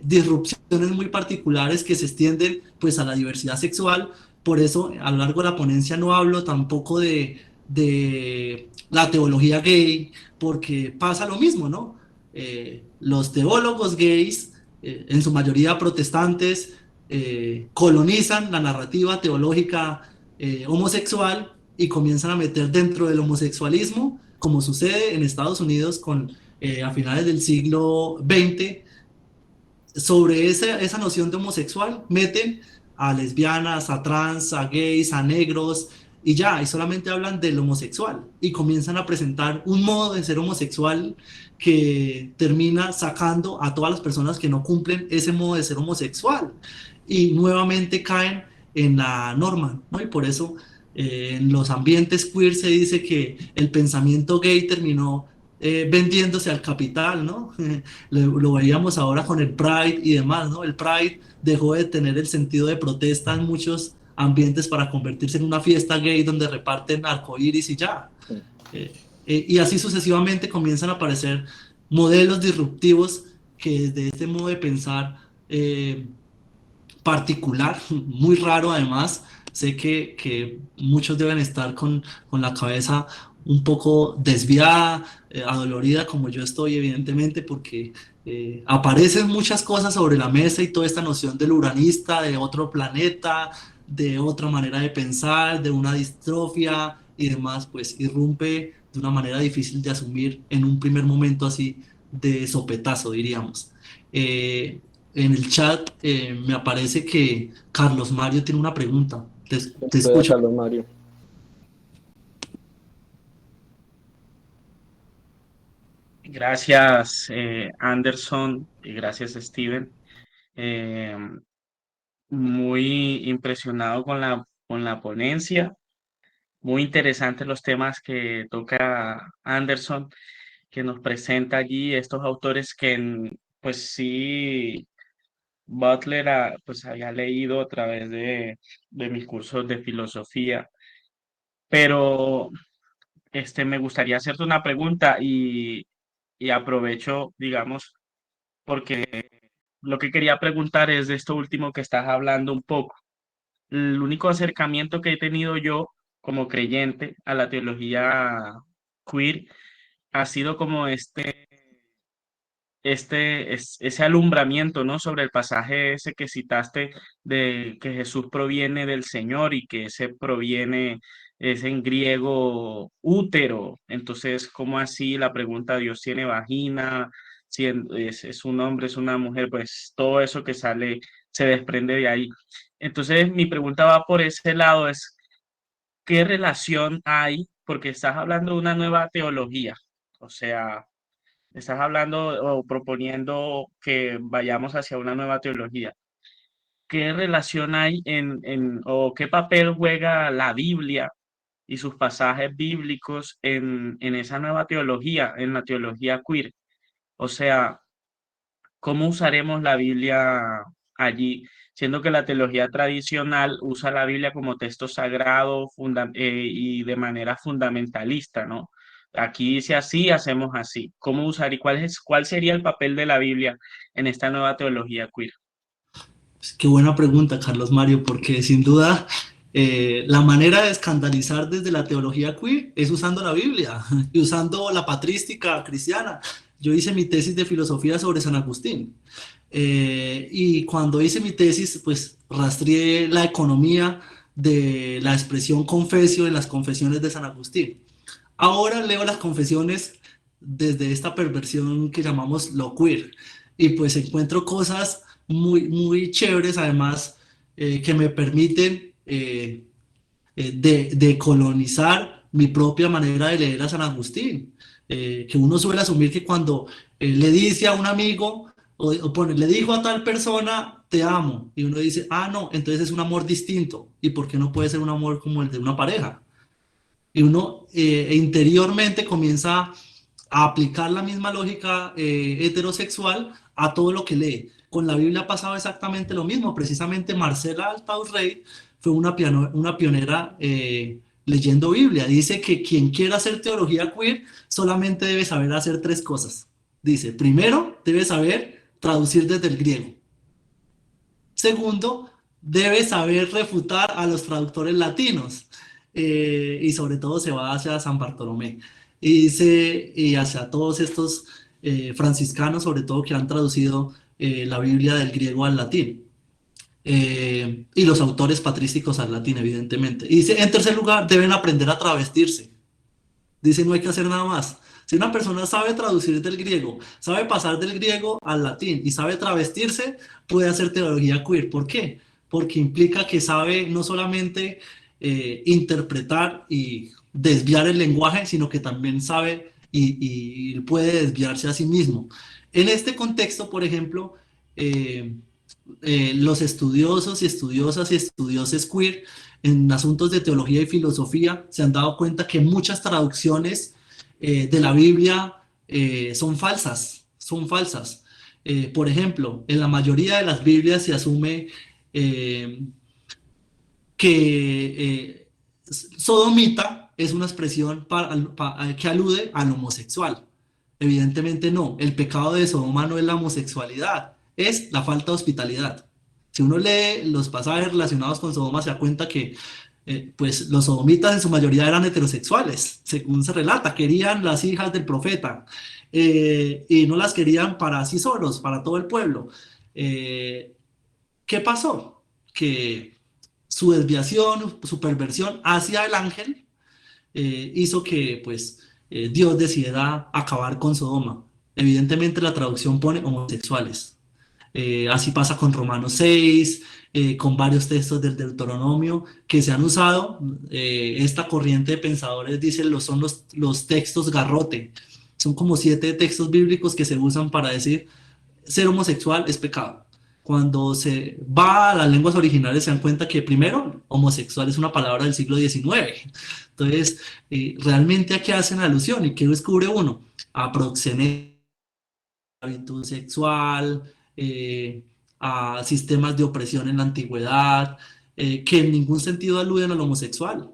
disrupciones muy particulares que se extienden pues a la diversidad sexual. Por eso a lo largo de la ponencia no hablo tampoco de la teología gay, porque pasa lo mismo, ¿no? Los teólogos gays, en su mayoría protestantes, colonizan la narrativa teológica homosexual y comienzan a meter dentro del homosexualismo, como sucede en Estados Unidos a finales del siglo XX, sobre esa noción de homosexual, meten a lesbianas, a trans, a gays, a negros, y ya, y solamente hablan del homosexual, y comienzan a presentar un modo de ser homosexual que termina sacando a todas las personas que no cumplen ese modo de ser homosexual, y nuevamente caen en la norma, ¿no? Y por eso en los ambientes queer se dice que el pensamiento gay terminó vendiéndose al capital, ¿no? Lo veíamos ahora con el Pride y demás, ¿no? El Pride dejó de tener el sentido de protesta en muchos ambientes para convertirse en una fiesta gay donde reparten arcoíris y ya. Y así sucesivamente comienzan a aparecer modelos disruptivos que desde este modo de pensar particular, muy raro además, sé que muchos deben estar con la cabeza un poco desviada, adolorida como yo estoy evidentemente, porque aparecen muchas cosas sobre la mesa y toda esta noción del uranista, de otro planeta, de otra manera de pensar, de una distrofia y demás, pues irrumpe de una manera difícil de asumir en un primer momento así de sopetazo, diríamos. Eh, en el chat me aparece que Carlos Mario tiene una pregunta. Te Pueda, escucho. Carlos Mario. Gracias, Anderson, y gracias, Steven. Eh, Muy impresionado con la ponencia. Muy interesantes los temas que toca Anderson, que nos presenta allí estos autores que, pues sí, Butler pues había leído a través de mis cursos de filosofía, pero me gustaría hacerte una pregunta y aprovecho, digamos, porque lo que quería preguntar es de esto último que estás hablando un poco. El único acercamiento que he tenido yo como creyente a la teología queer ha sido como ese alumbramiento, ¿no? Sobre el pasaje ese que citaste de que Jesús proviene del Señor y que ese proviene, es en griego útero. Entonces, ¿cómo así? La pregunta, ¿Dios tiene vagina? Si es un hombre, es una mujer, pues todo eso que sale se desprende de ahí. Entonces, mi pregunta va por ese lado, es ¿qué relación hay? Porque estás hablando de una nueva teología, o sea, estás hablando o proponiendo que vayamos hacia una nueva teología. ¿Qué relación hay o qué papel juega la Biblia y sus pasajes bíblicos en esa nueva teología, en la teología queer? O sea, ¿cómo usaremos la Biblia allí? Siendo que la teología tradicional usa la Biblia como texto sagrado y de manera fundamentalista, ¿no? Aquí dice así, hacemos así. ¿Cómo usar y cuál sería el papel de la Biblia en esta nueva teología queer? Pues, qué buena pregunta, Carlos Mario, porque sin duda la manera de escandalizar desde la teología queer es usando la Biblia y usando la patrística cristiana. Yo hice mi tesis de filosofía sobre San Agustín y cuando hice mi tesis, pues rastreé la economía de la expresión confesio en las confesiones de San Agustín. Ahora leo las confesiones desde esta perversión que llamamos lo queer y pues encuentro cosas muy chéveres además que me permiten de colonizar mi propia manera de leer a San Agustín. Que uno suele asumir que cuando le dice a un amigo le dijo a tal persona, te amo, y uno dice, ah, no, entonces es un amor distinto. ¿Y por qué no puede ser un amor como el de una pareja? Y uno interiormente comienza a aplicar la misma lógica heterosexual a todo lo que lee. Con la Biblia ha pasado exactamente lo mismo. Precisamente Marcela Altaus Rey fue una pionera leyendo Biblia. Dice que quien quiera hacer teología queer solamente debe saber hacer tres cosas. Dice, primero, debe saber traducir desde el griego. Segundo, debe saber refutar a los traductores latinos y sobre todo se va hacia San Bartolomé y hacia todos estos franciscanos, sobre todo que han traducido la Biblia del griego al latín y los autores patrísticos al latín, evidentemente. Y dice, en tercer lugar, deben aprender a travestirse. Dice, no hay que hacer nada más. Si una persona sabe traducir del griego, sabe pasar del griego al latín y sabe travestirse, puede hacer teología queer. ¿Por qué? Porque implica que sabe no solamente interpretar y desviar el lenguaje, sino que también sabe y puede desviarse a sí mismo. En este contexto, por ejemplo, los estudiosos y estudiosas y estudioses queer en asuntos de teología y filosofía se han dado cuenta que muchas traducciones de la Biblia son falsas, son falsas. Por ejemplo, en la mayoría de las Biblias se asume eh, que sodomita es una expresión que alude al homosexual. Evidentemente no, el pecado de Sodoma no es la homosexualidad, es la falta de hospitalidad. Si uno lee los pasajes relacionados con Sodoma, se da cuenta que pues los sodomitas en su mayoría eran heterosexuales, según se relata, querían las hijas del profeta y no las querían para sí solos, para todo el pueblo. ¿Qué pasó? Que su desviación, su perversión hacia el ángel, hizo que pues Dios decidiera acabar con Sodoma. Evidentemente la traducción pone homosexuales. Así pasa con Romanos 6, con varios textos del Deuteronomio que se han usado. Esta corriente de pensadores dice son los textos garrote. Son como 7 textos bíblicos que se usan para decir ser homosexual es pecado. Cuando se va a las lenguas originales se dan cuenta que primero, homosexual es una palabra del siglo XIX. Entonces, realmente a qué hacen alusión y qué descubre uno. A proxenetas, esclavitud sexual, a sistemas de opresión en la antigüedad, que en ningún sentido aluden al homosexual,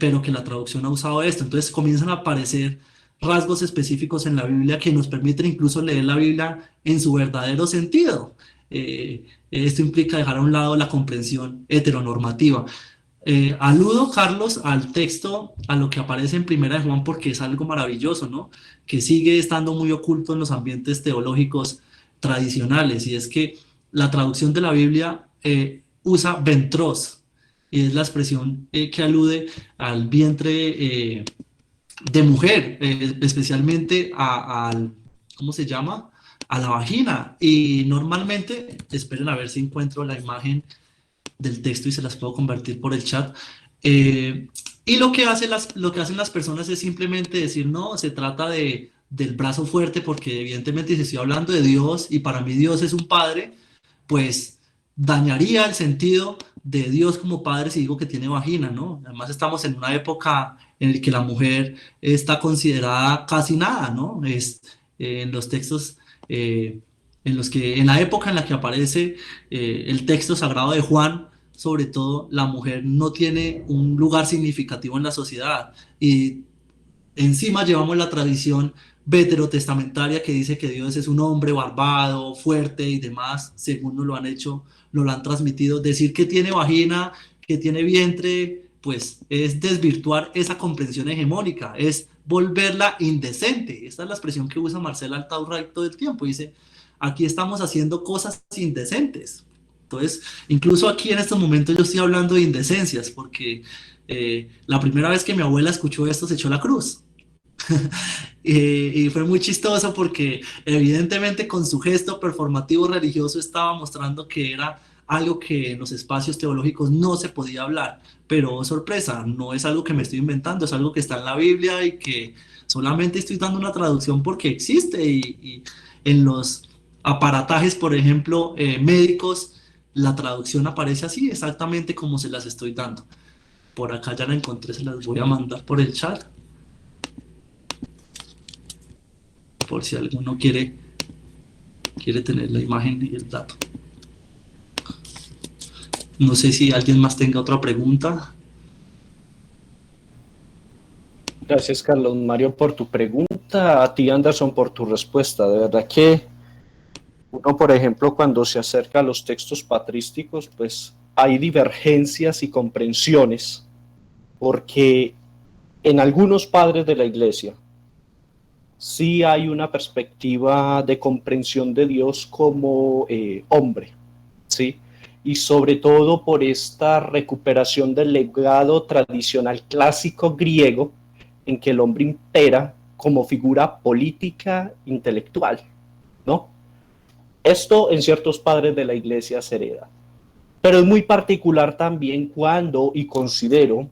pero que la traducción ha usado esto. Entonces comienzan a aparecer rasgos específicos en la Biblia que nos permiten incluso leer la Biblia en su verdadero sentido. Esto implica dejar a un lado la comprensión heteronormativa. Aludo, Carlos, al texto, a lo que aparece en Primera de Juan, porque es algo maravilloso, ¿no? Que sigue estando muy oculto en los ambientes teológicos tradicionales, y es que la traducción de la Biblia usa ventros, y es la expresión que alude al vientre de mujer, especialmente al, ¿cómo se llama? A la vagina, y normalmente, esperen a ver si encuentro la imagen del texto y se las puedo convertir por el chat. Y lo que hacen las personas es simplemente decir, no, se trata del brazo fuerte, porque evidentemente si estoy hablando de Dios y para mí Dios es un padre, pues dañaría el sentido de Dios como padre si digo que tiene vagina, ¿no? Además estamos en una época en la que la mujer está considerada casi nada, ¿no? En los textos, en la época en la que aparece el texto sagrado de Juan, sobre todo, la mujer no tiene un lugar significativo en la sociedad, y encima llevamos la tradición veterotestamentaria que dice que Dios es un hombre barbado, fuerte y demás, según nos lo han hecho, nos lo han transmitido. Decir que tiene vagina, que tiene vientre, pues es desvirtuar esa comprensión hegemónica, es volverla indecente. Esta es la expresión que usa Marcela Altaurray todo el tiempo. Dice, aquí estamos haciendo cosas indecentes. Entonces, incluso aquí en estos momentos yo estoy hablando de indecencias, porque la primera vez que mi abuela escuchó esto se echó la cruz. Y fue muy chistoso porque evidentemente con su gesto performativo religioso estaba mostrando que era algo que en los espacios teológicos no se podía hablar. Pero oh, sorpresa, no es algo que me estoy inventando, es algo que está en la Biblia y que solamente estoy dando una traducción porque existe, y en los aparatajes, por ejemplo, médicos, la traducción aparece así, exactamente como se las estoy dando. Por acá ya la encontré, se las voy a mandar por el chat, por si alguno quiere tener la imagen y el dato. No sé si alguien más tenga otra pregunta. Gracias, Carlos Mario, por tu pregunta. A ti, Anderson, por tu respuesta. De verdad que uno, por ejemplo, cuando se acerca a los textos patrísticos, pues hay divergencias y comprensiones, porque en algunos padres de la iglesia sí hay una perspectiva de comprensión de Dios como hombre, ¿sí? Y sobre todo por esta recuperación del legado tradicional clásico griego, en que el hombre impera como figura política intelectual, ¿no? Esto en ciertos padres de la iglesia se hereda. Pero es muy particular también cuando, y considero,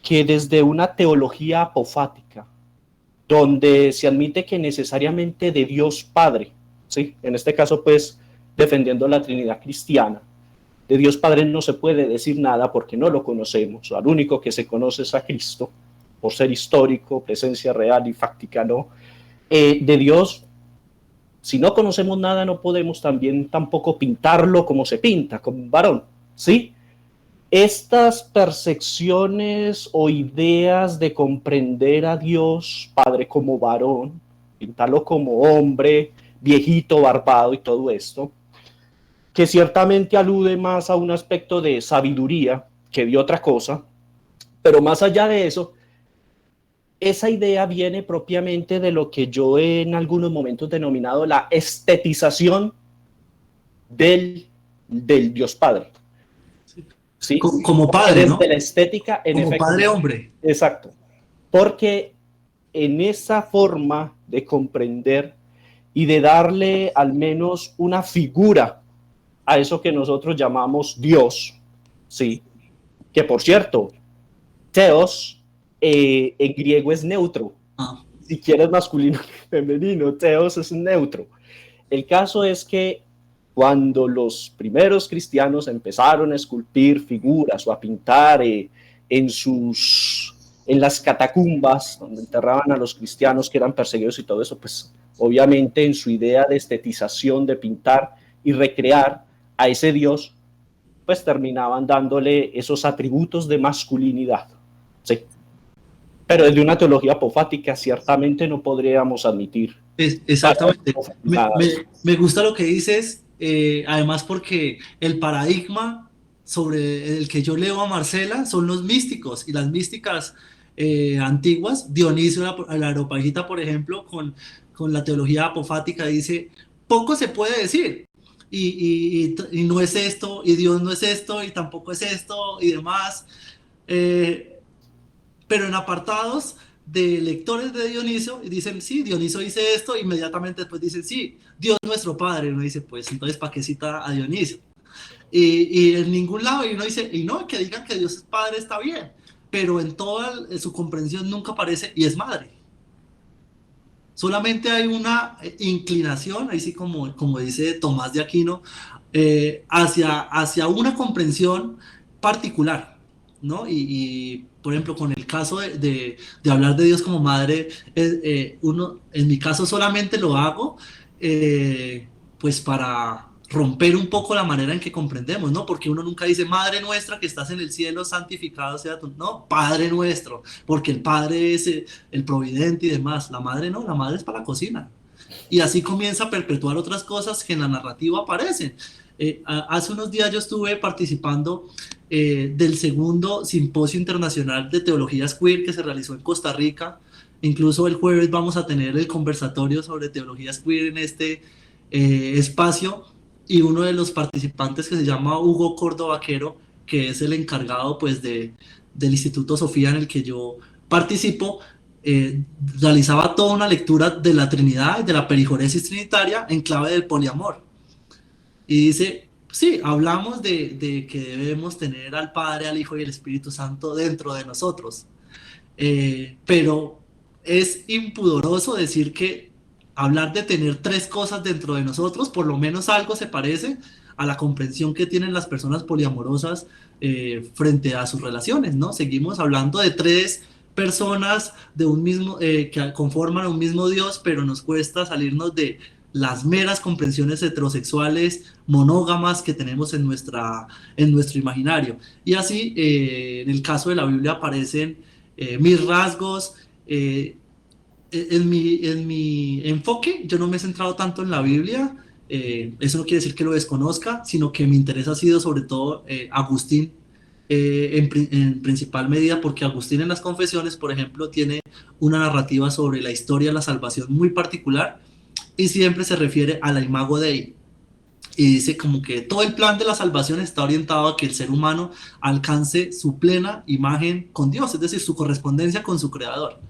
que desde una teología apofática, donde se admite que necesariamente de Dios Padre, ¿sí? En este caso, pues, defendiendo la Trinidad cristiana, de Dios Padre no se puede decir nada porque no lo conocemos. Al único que se conoce es a Cristo, por ser histórico, presencia real y fáctica, ¿no? De Dios, si no conocemos nada, no podemos tampoco pintarlo como se pinta, como un varón, ¿sí? Estas percepciones o ideas de comprender a Dios Padre como varón, pintarlo como hombre, viejito, barbado y todo esto, que ciertamente alude más a un aspecto de sabiduría que de otra cosa, pero más allá de eso, esa idea viene propiamente de lo que yo en algunos momentos he denominado la estetización del Dios Padre. ¿sí? Como padre, ¿no? Desde la estética, en Como efecto. padre hombre. Exacto. Porque en esa forma de comprender y de darle al menos una figura a eso que nosotros llamamos Dios, ¿sí? Que por cierto, Theos en griego es neutro. Ah, Si quieres masculino que femenino, Theos es neutro. El caso es que cuando los primeros cristianos empezaron a esculpir figuras o a pintar en las catacumbas donde enterraban a los cristianos que eran perseguidos y todo eso, pues obviamente en su idea de estetización, de pintar y recrear a ese Dios, pues terminaban dándole esos atributos de masculinidad. Sí. Pero desde una teología apofática ciertamente no podríamos admitir. exactamente. Me gusta lo que dices, además porque el paradigma sobre el que yo leo a Marcela son los místicos y las místicas antiguas. Dionisio, la Areopagita, por ejemplo, con la teología apofática dice, poco se puede decir. Y no es esto, y Dios no es esto, y tampoco es esto, y demás. Pero en apartados de lectores de Dioniso dicen, sí, Dioniso dice esto, inmediatamente después dicen, sí, Dios nuestro Padre. Uno dice, pues entonces, ¿para qué cita a Dioniso? Y en ningún lado, y uno dice, y no, que digan que Dios es Padre está bien, pero en toda su comprensión nunca aparece, y es madre. Solamente hay una inclinación, ahí sí como dice Tomás de Aquino, hacia una comprensión particular, ¿no? Y, por ejemplo, con el caso de hablar de Dios como madre, en mi caso solamente lo hago pues para romper un poco la manera en que comprendemos, ¿no? Porque uno nunca dice, Madre nuestra que estás en el cielo, santificado sea tu... No, Padre nuestro, porque el Padre es el providente y demás. La madre no, la madre es para la cocina. Y así comienza a perpetuar otras cosas que en la narrativa aparecen. Hace unos días yo estuve participando del segundo simposio internacional de teologías queer que se realizó en Costa Rica. Incluso el jueves vamos a tener el conversatorio sobre teologías queer en este espacio, y uno de los participantes, que se llama Hugo Córdoba Vaquero, que es el encargado pues del Instituto Sofía en el que yo participo, realizaba toda una lectura de la Trinidad y de la perijoresis trinitaria en clave del poliamor. Y dice, sí, hablamos de que debemos tener al Padre, al Hijo y al Espíritu Santo dentro de nosotros, pero es impudoroso decir que hablar de tener tres cosas dentro de nosotros, por lo menos algo se parece a la comprensión que tienen las personas poliamorosas frente a sus relaciones, ¿no? Seguimos hablando de tres personas de un mismo, que conforman un mismo Dios, pero nos cuesta salirnos de las meras comprensiones heterosexuales monógamas que tenemos en nuestro imaginario. Y así, en el caso de la Biblia aparecen mis rasgos. En mi enfoque, yo no me he centrado tanto en la Biblia, eso no quiere decir que lo desconozca, sino que mi interés ha sido sobre todo Agustín, en principal medida porque Agustín en las Confesiones, por ejemplo, tiene una narrativa sobre la historia de la salvación muy particular y siempre se refiere a la imago Dei. Y dice como que todo el plan de la salvación está orientado a que el ser humano alcance su plena imagen con Dios, es decir, su correspondencia con su creador.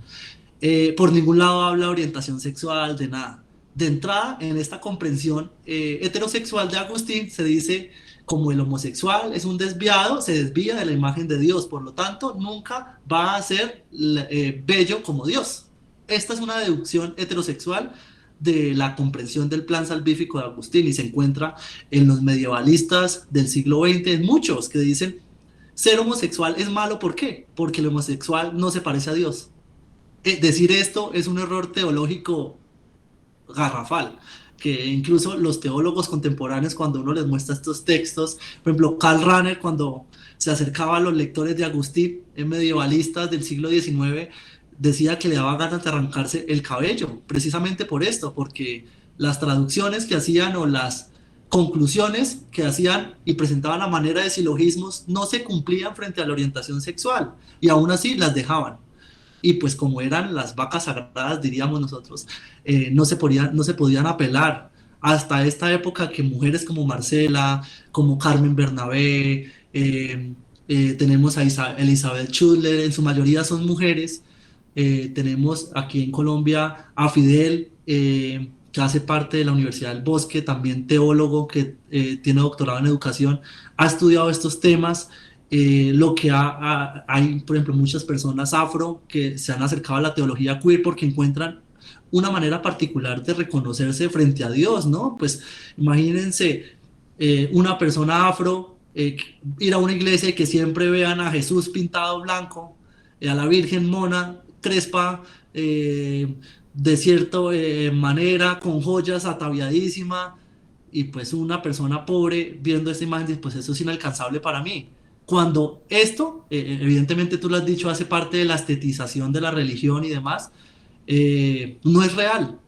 Por ningún lado habla de orientación sexual, de nada. De entrada, en esta comprensión heterosexual de Agustín, se dice como el homosexual es un desviado, se desvía de la imagen de Dios, por lo tanto, nunca va a ser bello como Dios. Esta es una deducción heterosexual de la comprensión del plan salvífico de Agustín, y se encuentra en los medievalistas del siglo XX, en muchos que dicen ser homosexual es malo. ¿Por qué? Porque el homosexual no se parece a Dios. Decir esto es un error teológico garrafal, que incluso los teólogos contemporáneos, cuando uno les muestra estos textos, por ejemplo, Karl Rahner, cuando se acercaba a los lectores de Agustín, medievalistas del siglo XIX, decía que le daba ganas de arrancarse el cabello, precisamente por esto, porque las traducciones que hacían o las conclusiones que hacían y presentaban a manera de silogismos no se cumplían frente a la orientación sexual, y aún así las dejaban. Y pues como eran las vacas sagradas, diríamos nosotros, no se podían apelar hasta esta época, que mujeres como Marcela, como Carmen Bernabé, tenemos a Elizabeth Schudler, en su mayoría son mujeres. Tenemos aquí en Colombia a Fidel, que hace parte de la Universidad del Bosque, también teólogo que tiene doctorado en educación, ha estudiado estos temas. Lo que hay, por ejemplo, muchas personas afro que se han acercado a la teología queer porque encuentran una manera particular de reconocerse frente a Dios, ¿no? Pues imagínense una persona afro ir a una iglesia y que siempre vean a Jesús pintado blanco, a la Virgen mona, crespa, de cierta manera, con joyas ataviadísima, y pues una persona pobre viendo esta imagen, dice, pues eso es inalcanzable para mí. Cuando esto, evidentemente tú lo has dicho, hace parte de la estetización de la religión y demás, no es real.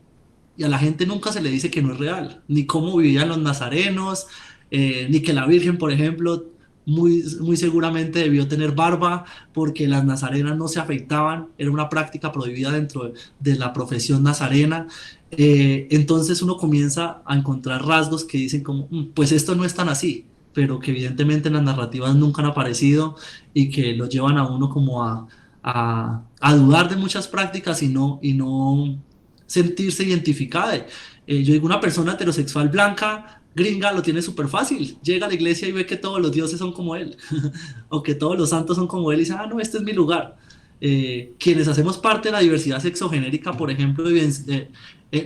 Y a la gente nunca se le dice que no es real, ni cómo vivían los nazarenos, ni que la Virgen, por ejemplo, muy seguramente debió tener barba, porque las nazarenas no se afeitaban, era una práctica prohibida dentro de la profesión nazarena. Entonces uno comienza a encontrar rasgos que dicen como, pues esto no es tan así, pero que evidentemente en las narrativas nunca han aparecido y que lo llevan a uno como a dudar de muchas prácticas y no sentirse identificada. Yo digo, una persona heterosexual blanca, gringa, lo tiene súper fácil. Llega a la iglesia y ve que todos los dioses son como él, o que todos los santos son como él, y dice, ah, no, este es mi lugar. Quienes hacemos parte de la diversidad sexogenérica, por ejemplo,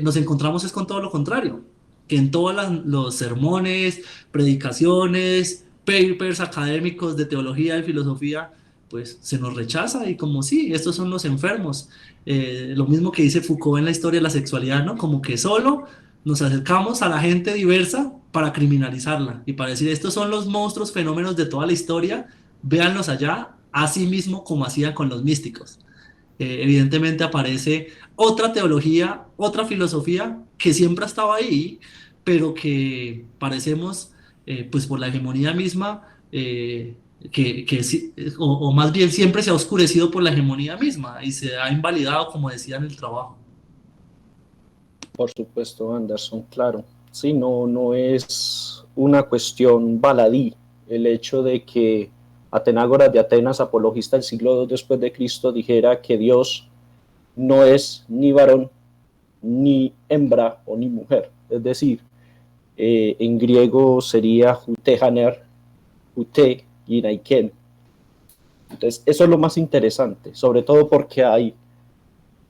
nos encontramos es con todo lo contrario, que en todos los sermones, predicaciones, papers académicos de teología, de filosofía, pues se nos rechaza y como sí, estos son los enfermos. Lo mismo que dice Foucault en la historia de la sexualidad, ¿no? Como que solo nos acercamos a la gente diversa para criminalizarla y para decir, estos son los monstruos, fenómenos de toda la historia, véanlos allá, así mismo como hacían con los místicos. Evidentemente aparece otra teología, otra filosofía que siempre ha estado ahí, pero que parecemos, pues por la hegemonía misma, o más bien siempre se ha oscurecido por la hegemonía misma y se ha invalidado, como decía en el trabajo. Por supuesto, Anderson, claro. Sí, no es una cuestión baladí el hecho de que Atenágoras de Atenas, apologista del siglo II después de Cristo, dijera que Dios no es ni varón, ni hembra o ni mujer. Es decir, en griego sería hutehaner, hute y naiken. Entonces, eso es lo más interesante, sobre todo porque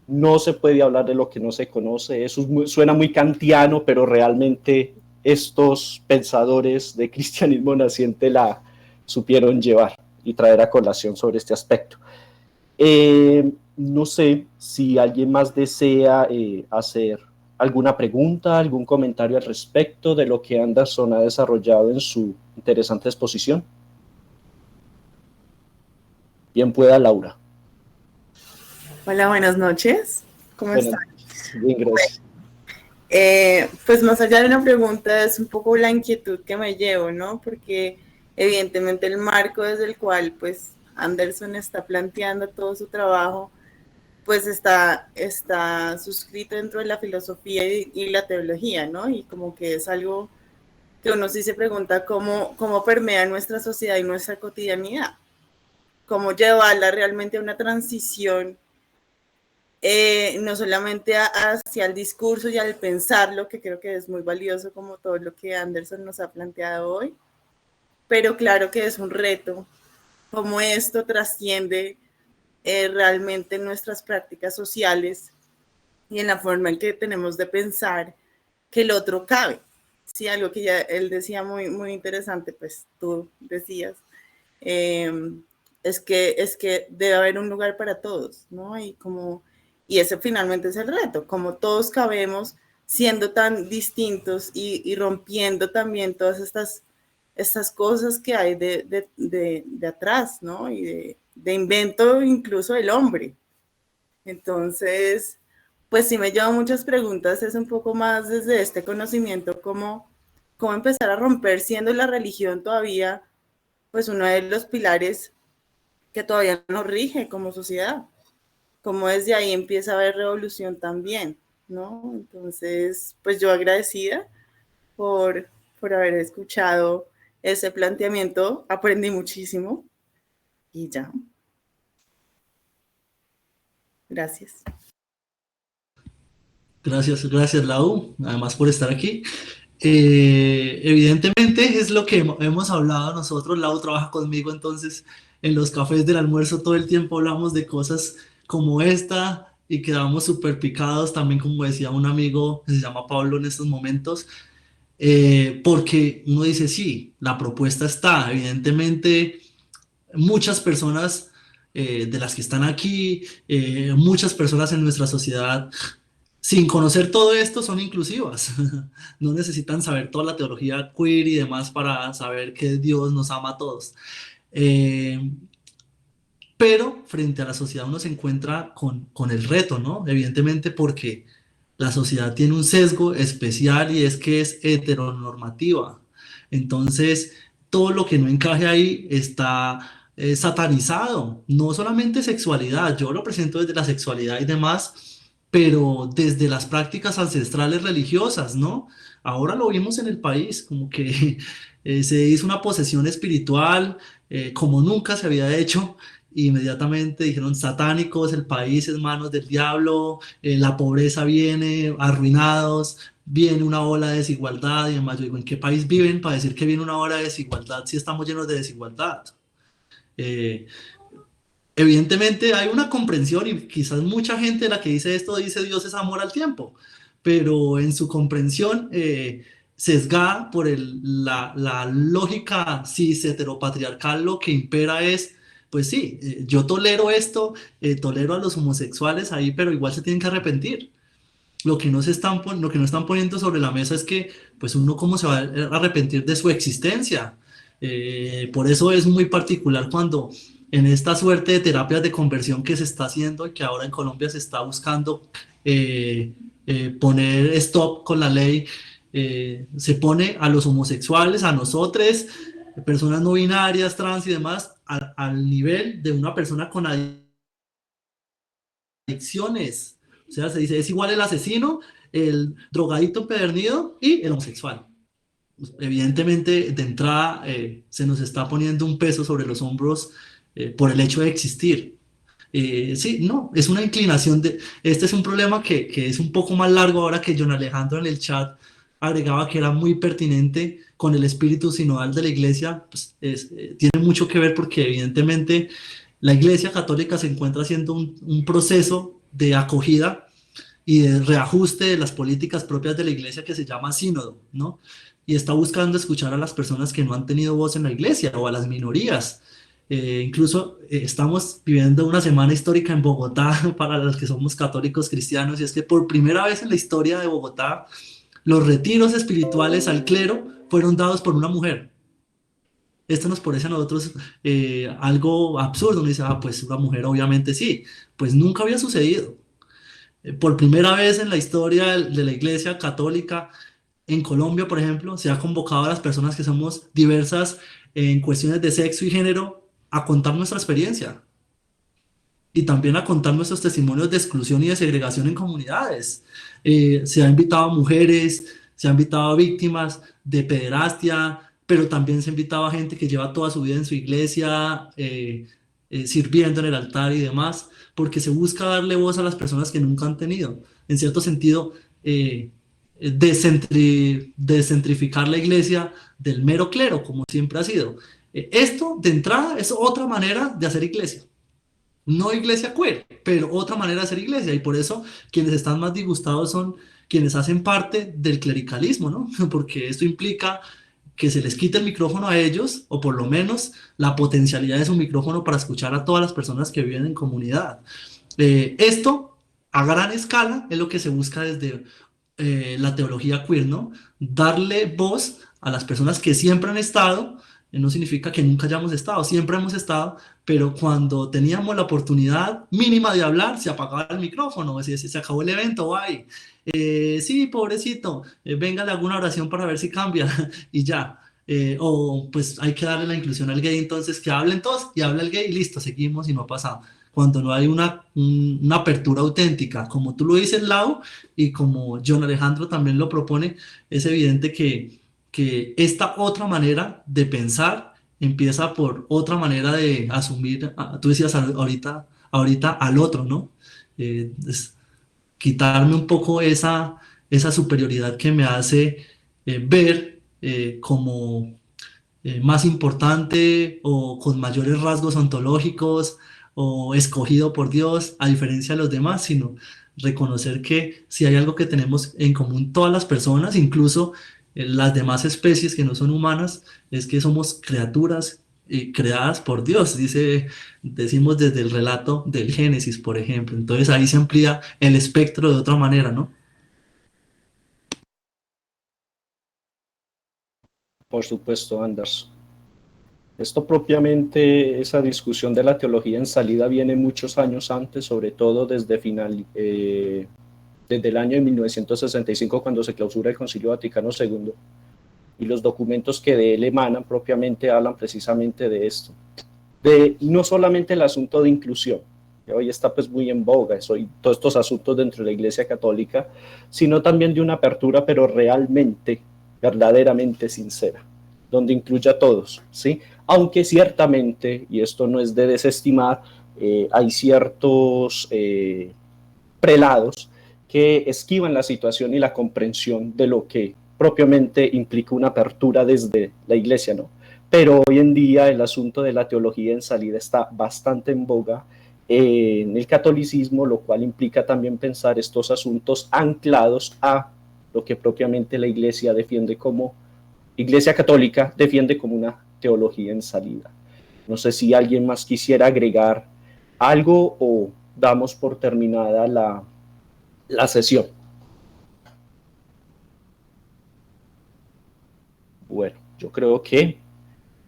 no se puede hablar de lo que no se conoce. Eso suena muy kantiano, pero realmente estos pensadores de cristianismo naciente la supieron llevar y traer a colación sobre este aspecto. No sé si alguien más desea hacer alguna pregunta, algún comentario al respecto de lo que Anderson ha desarrollado en su interesante exposición. Bien pueda, Laura. Hola, buenas noches. ¿Cómo Buenas están? noches. Bien, gracias. Pues más allá de una pregunta, es un poco la inquietud que me llevo, ¿no? Porque evidentemente el marco desde el cual pues Anderson está planteando todo su trabajo, pues está suscrito dentro de la filosofía y la teología, ¿no? Y como que es algo que uno sí se pregunta cómo permea nuestra sociedad y nuestra cotidianidad, cómo llevarla realmente a una transición no solamente hacia el discurso y al pensarlo, que creo que es muy valioso como todo lo que Anderson nos ha planteado hoy, pero claro que es un reto, cómo esto trasciende realmente nuestras prácticas sociales y en la forma en que tenemos de pensar que el otro cabe. Sí, algo que ya él decía muy interesante, pues tú decías, eh, es que debe haber un lugar para todos, ¿no? Y ese finalmente es el reto, como todos cabemos siendo tan distintos y rompiendo también todas estas cosas que hay de atrás, ¿no? Y de invento incluso del hombre. Entonces, pues sí me lleva muchas preguntas, es un poco más desde este conocimiento, cómo empezar a romper siendo la religión todavía, pues uno de los pilares que todavía nos rige como sociedad, como desde ahí empieza a haber revolución también, ¿no? Entonces, pues yo agradecida por haber escuchado ese planteamiento, aprendí muchísimo y ya. Gracias. Gracias Lau, además por estar aquí. Evidentemente es lo que hemos hablado nosotros. Lau trabaja conmigo, entonces en los cafés del almuerzo todo el tiempo hablamos de cosas como esta y quedamos súper picados también, como decía un amigo que se llama Pablo en estos momentos, porque uno dice, sí, la propuesta está, evidentemente muchas personas de las que están aquí, muchas personas en nuestra sociedad sin conocer todo esto son inclusivas. No necesitan saber toda la teología queer y demás para saber que Dios nos ama a todos. Eh, pero frente a la sociedad uno se encuentra con el reto, ¿no? Evidentemente porque la sociedad tiene un sesgo especial y es que es heteronormativa. Entonces, todo lo que no encaje ahí está satanizado. No solamente sexualidad, yo lo presento desde la sexualidad y demás, pero desde las prácticas ancestrales religiosas, ¿no? Ahora lo vimos en el país, como que se hizo una posesión espiritual como nunca se había hecho. Inmediatamente dijeron satánicos, el país es manos del diablo, la pobreza viene, arruinados, viene una ola de desigualdad y demás. Yo digo, ¿en qué país viven para decir que viene una ola de desigualdad si estamos llenos de desigualdad? Eh, Evidentemente hay una comprensión y quizás mucha gente de la que dice esto dice Dios es amor al tiempo, pero en su comprensión sesgada por la lógica cis heteropatriarcal lo que impera es, pues sí, yo tolero esto, tolero a los homosexuales ahí, pero igual se tienen que arrepentir. Lo que no están poniendo sobre la mesa es que, pues uno cómo se va a arrepentir de su existencia. Por eso es muy particular cuando en esta suerte de terapias de conversión que se está haciendo y que ahora en Colombia se está buscando poner stop con la ley, se pone a los homosexuales, a nosotros, personas no binarias, trans y demás, al nivel de una persona con adicciones. O sea, se dice, es igual el asesino, el drogadicto empedernido y el homosexual. Evidentemente, de entrada, se nos está poniendo un peso sobre los hombros por el hecho de existir. Sí, no, es una inclinación de... Este es un problema que es un poco más largo ahora que John Alejandro en el chat agregaba que era muy pertinente con el espíritu sinodal de la iglesia. Pues tiene mucho que ver porque evidentemente la iglesia católica se encuentra haciendo un proceso de acogida y de reajuste de las políticas propias de la iglesia que se llama sínodo, ¿no? Y está buscando escuchar a las personas que no han tenido voz en la iglesia o a las minorías. Incluso estamos viviendo una semana histórica en Bogotá para los que somos católicos cristianos y es que por primera vez en la historia de Bogotá los retiros espirituales al clero fueron dados por una mujer. Esto nos parece a nosotros algo absurdo. Uno dice, pues una mujer obviamente sí, pues nunca había sucedido. Por primera vez en la historia de la Iglesia Católica en Colombia, por ejemplo, se ha convocado a las personas que somos diversas en cuestiones de sexo y género a contar nuestra experiencia y también a contar nuestros testimonios de exclusión y de segregación en comunidades. Se ha invitado a mujeres, se ha invitado a víctimas de pederastia, pero también se ha invitado a gente que lleva toda su vida en su iglesia, sirviendo en el altar y demás, porque se busca darle voz a las personas que nunca han tenido. En cierto sentido, descentrificar la iglesia del mero clero, como siempre ha sido. Esto, de entrada, es otra manera de hacer iglesia. No iglesia queer, pero otra manera de hacer iglesia. Y por eso quienes están más disgustados son quienes hacen parte del clericalismo, ¿no? Porque esto implica que se les quite el micrófono a ellos, o por lo menos la potencialidad de su micrófono para escuchar a todas las personas que viven en comunidad. Esto, a gran escala, es lo que se busca desde la teología queer, ¿no? Darle voz a las personas que siempre han estado. No significa que nunca hayamos estado, siempre hemos estado, pero cuando teníamos la oportunidad mínima de hablar, se apagaba el micrófono, se acabó el evento, bye. Sí, pobrecito, venga, le hago una oración para ver si cambia y ya. O pues hay que darle la inclusión al gay, entonces que hablen todos y habla el gay y listo, seguimos y no ha pasado. Cuando no hay una apertura auténtica, como tú lo dices, Lau, y como John Alejandro también lo propone, es evidente que que esta otra manera de pensar empieza por otra manera de asumir, tú decías ahorita al otro, ¿no? Es quitarme un poco esa superioridad que me hace ver como más importante o con mayores rasgos ontológicos o escogido por Dios a diferencia de los demás, sino reconocer que si hay algo que tenemos en común todas las personas, incluso las demás especies que no son humanas, es que somos criaturas creadas por Dios, decimos desde el relato del Génesis, por ejemplo. Entonces ahí se amplía el espectro de otra manera, ¿no? Por supuesto, Anders. Esto propiamente, esa discusión de la teología en salida viene muchos años antes, sobre todo desde el año de 1965, cuando se clausura el Concilio Vaticano II, y los documentos que de él emanan propiamente hablan precisamente de esto, de no solamente el asunto de inclusión, que hoy está pues muy en boga, todos estos asuntos dentro de la Iglesia Católica, sino también de una apertura, pero realmente, verdaderamente sincera, donde incluya a todos, ¿sí? Aunque ciertamente, y esto no es de desestimar, hay ciertos prelados que esquivan la situación y la comprensión de lo que propiamente implica una apertura desde la Iglesia, ¿no? Pero hoy en día el asunto de la teología en salida está bastante en boga en el catolicismo, lo cual implica también pensar estos asuntos anclados a lo que propiamente la Iglesia defiende como, Iglesia Católica defiende como una teología en salida. No sé si alguien más quisiera agregar algo o damos por terminada la sesión. Bueno, yo creo que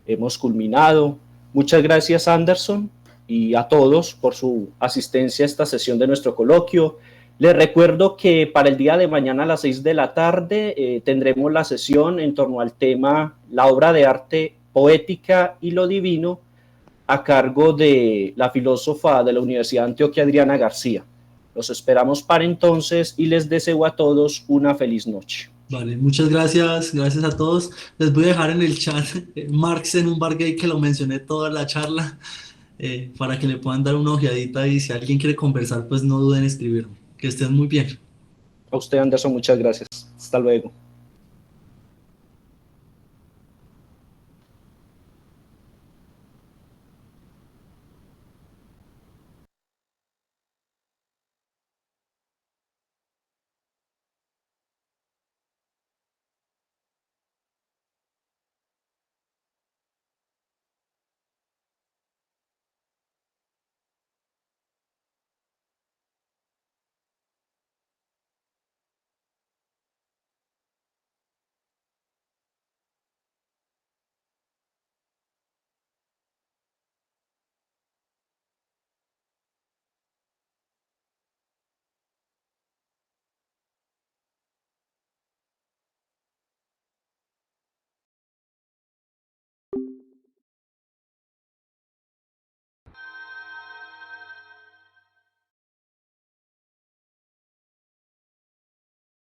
hemos culminado. Muchas gracias, Anderson, y a todos por su asistencia a esta sesión de nuestro coloquio. Les recuerdo que para el día de mañana a las 6 de la tarde tendremos la sesión en torno al tema la obra de arte poética y lo divino a cargo de la filósofa de la Universidad de Antioquia, Adriana García. Los esperamos para entonces y les deseo a todos una feliz noche. Vale, muchas gracias a todos. Les voy a dejar en el chat Marx en un bar gay, que lo mencioné toda la charla, para que le puedan dar una ojeadita, y si alguien quiere conversar, pues no duden en escribirme. Que estén muy bien. A usted, Anderson, muchas gracias. Hasta luego.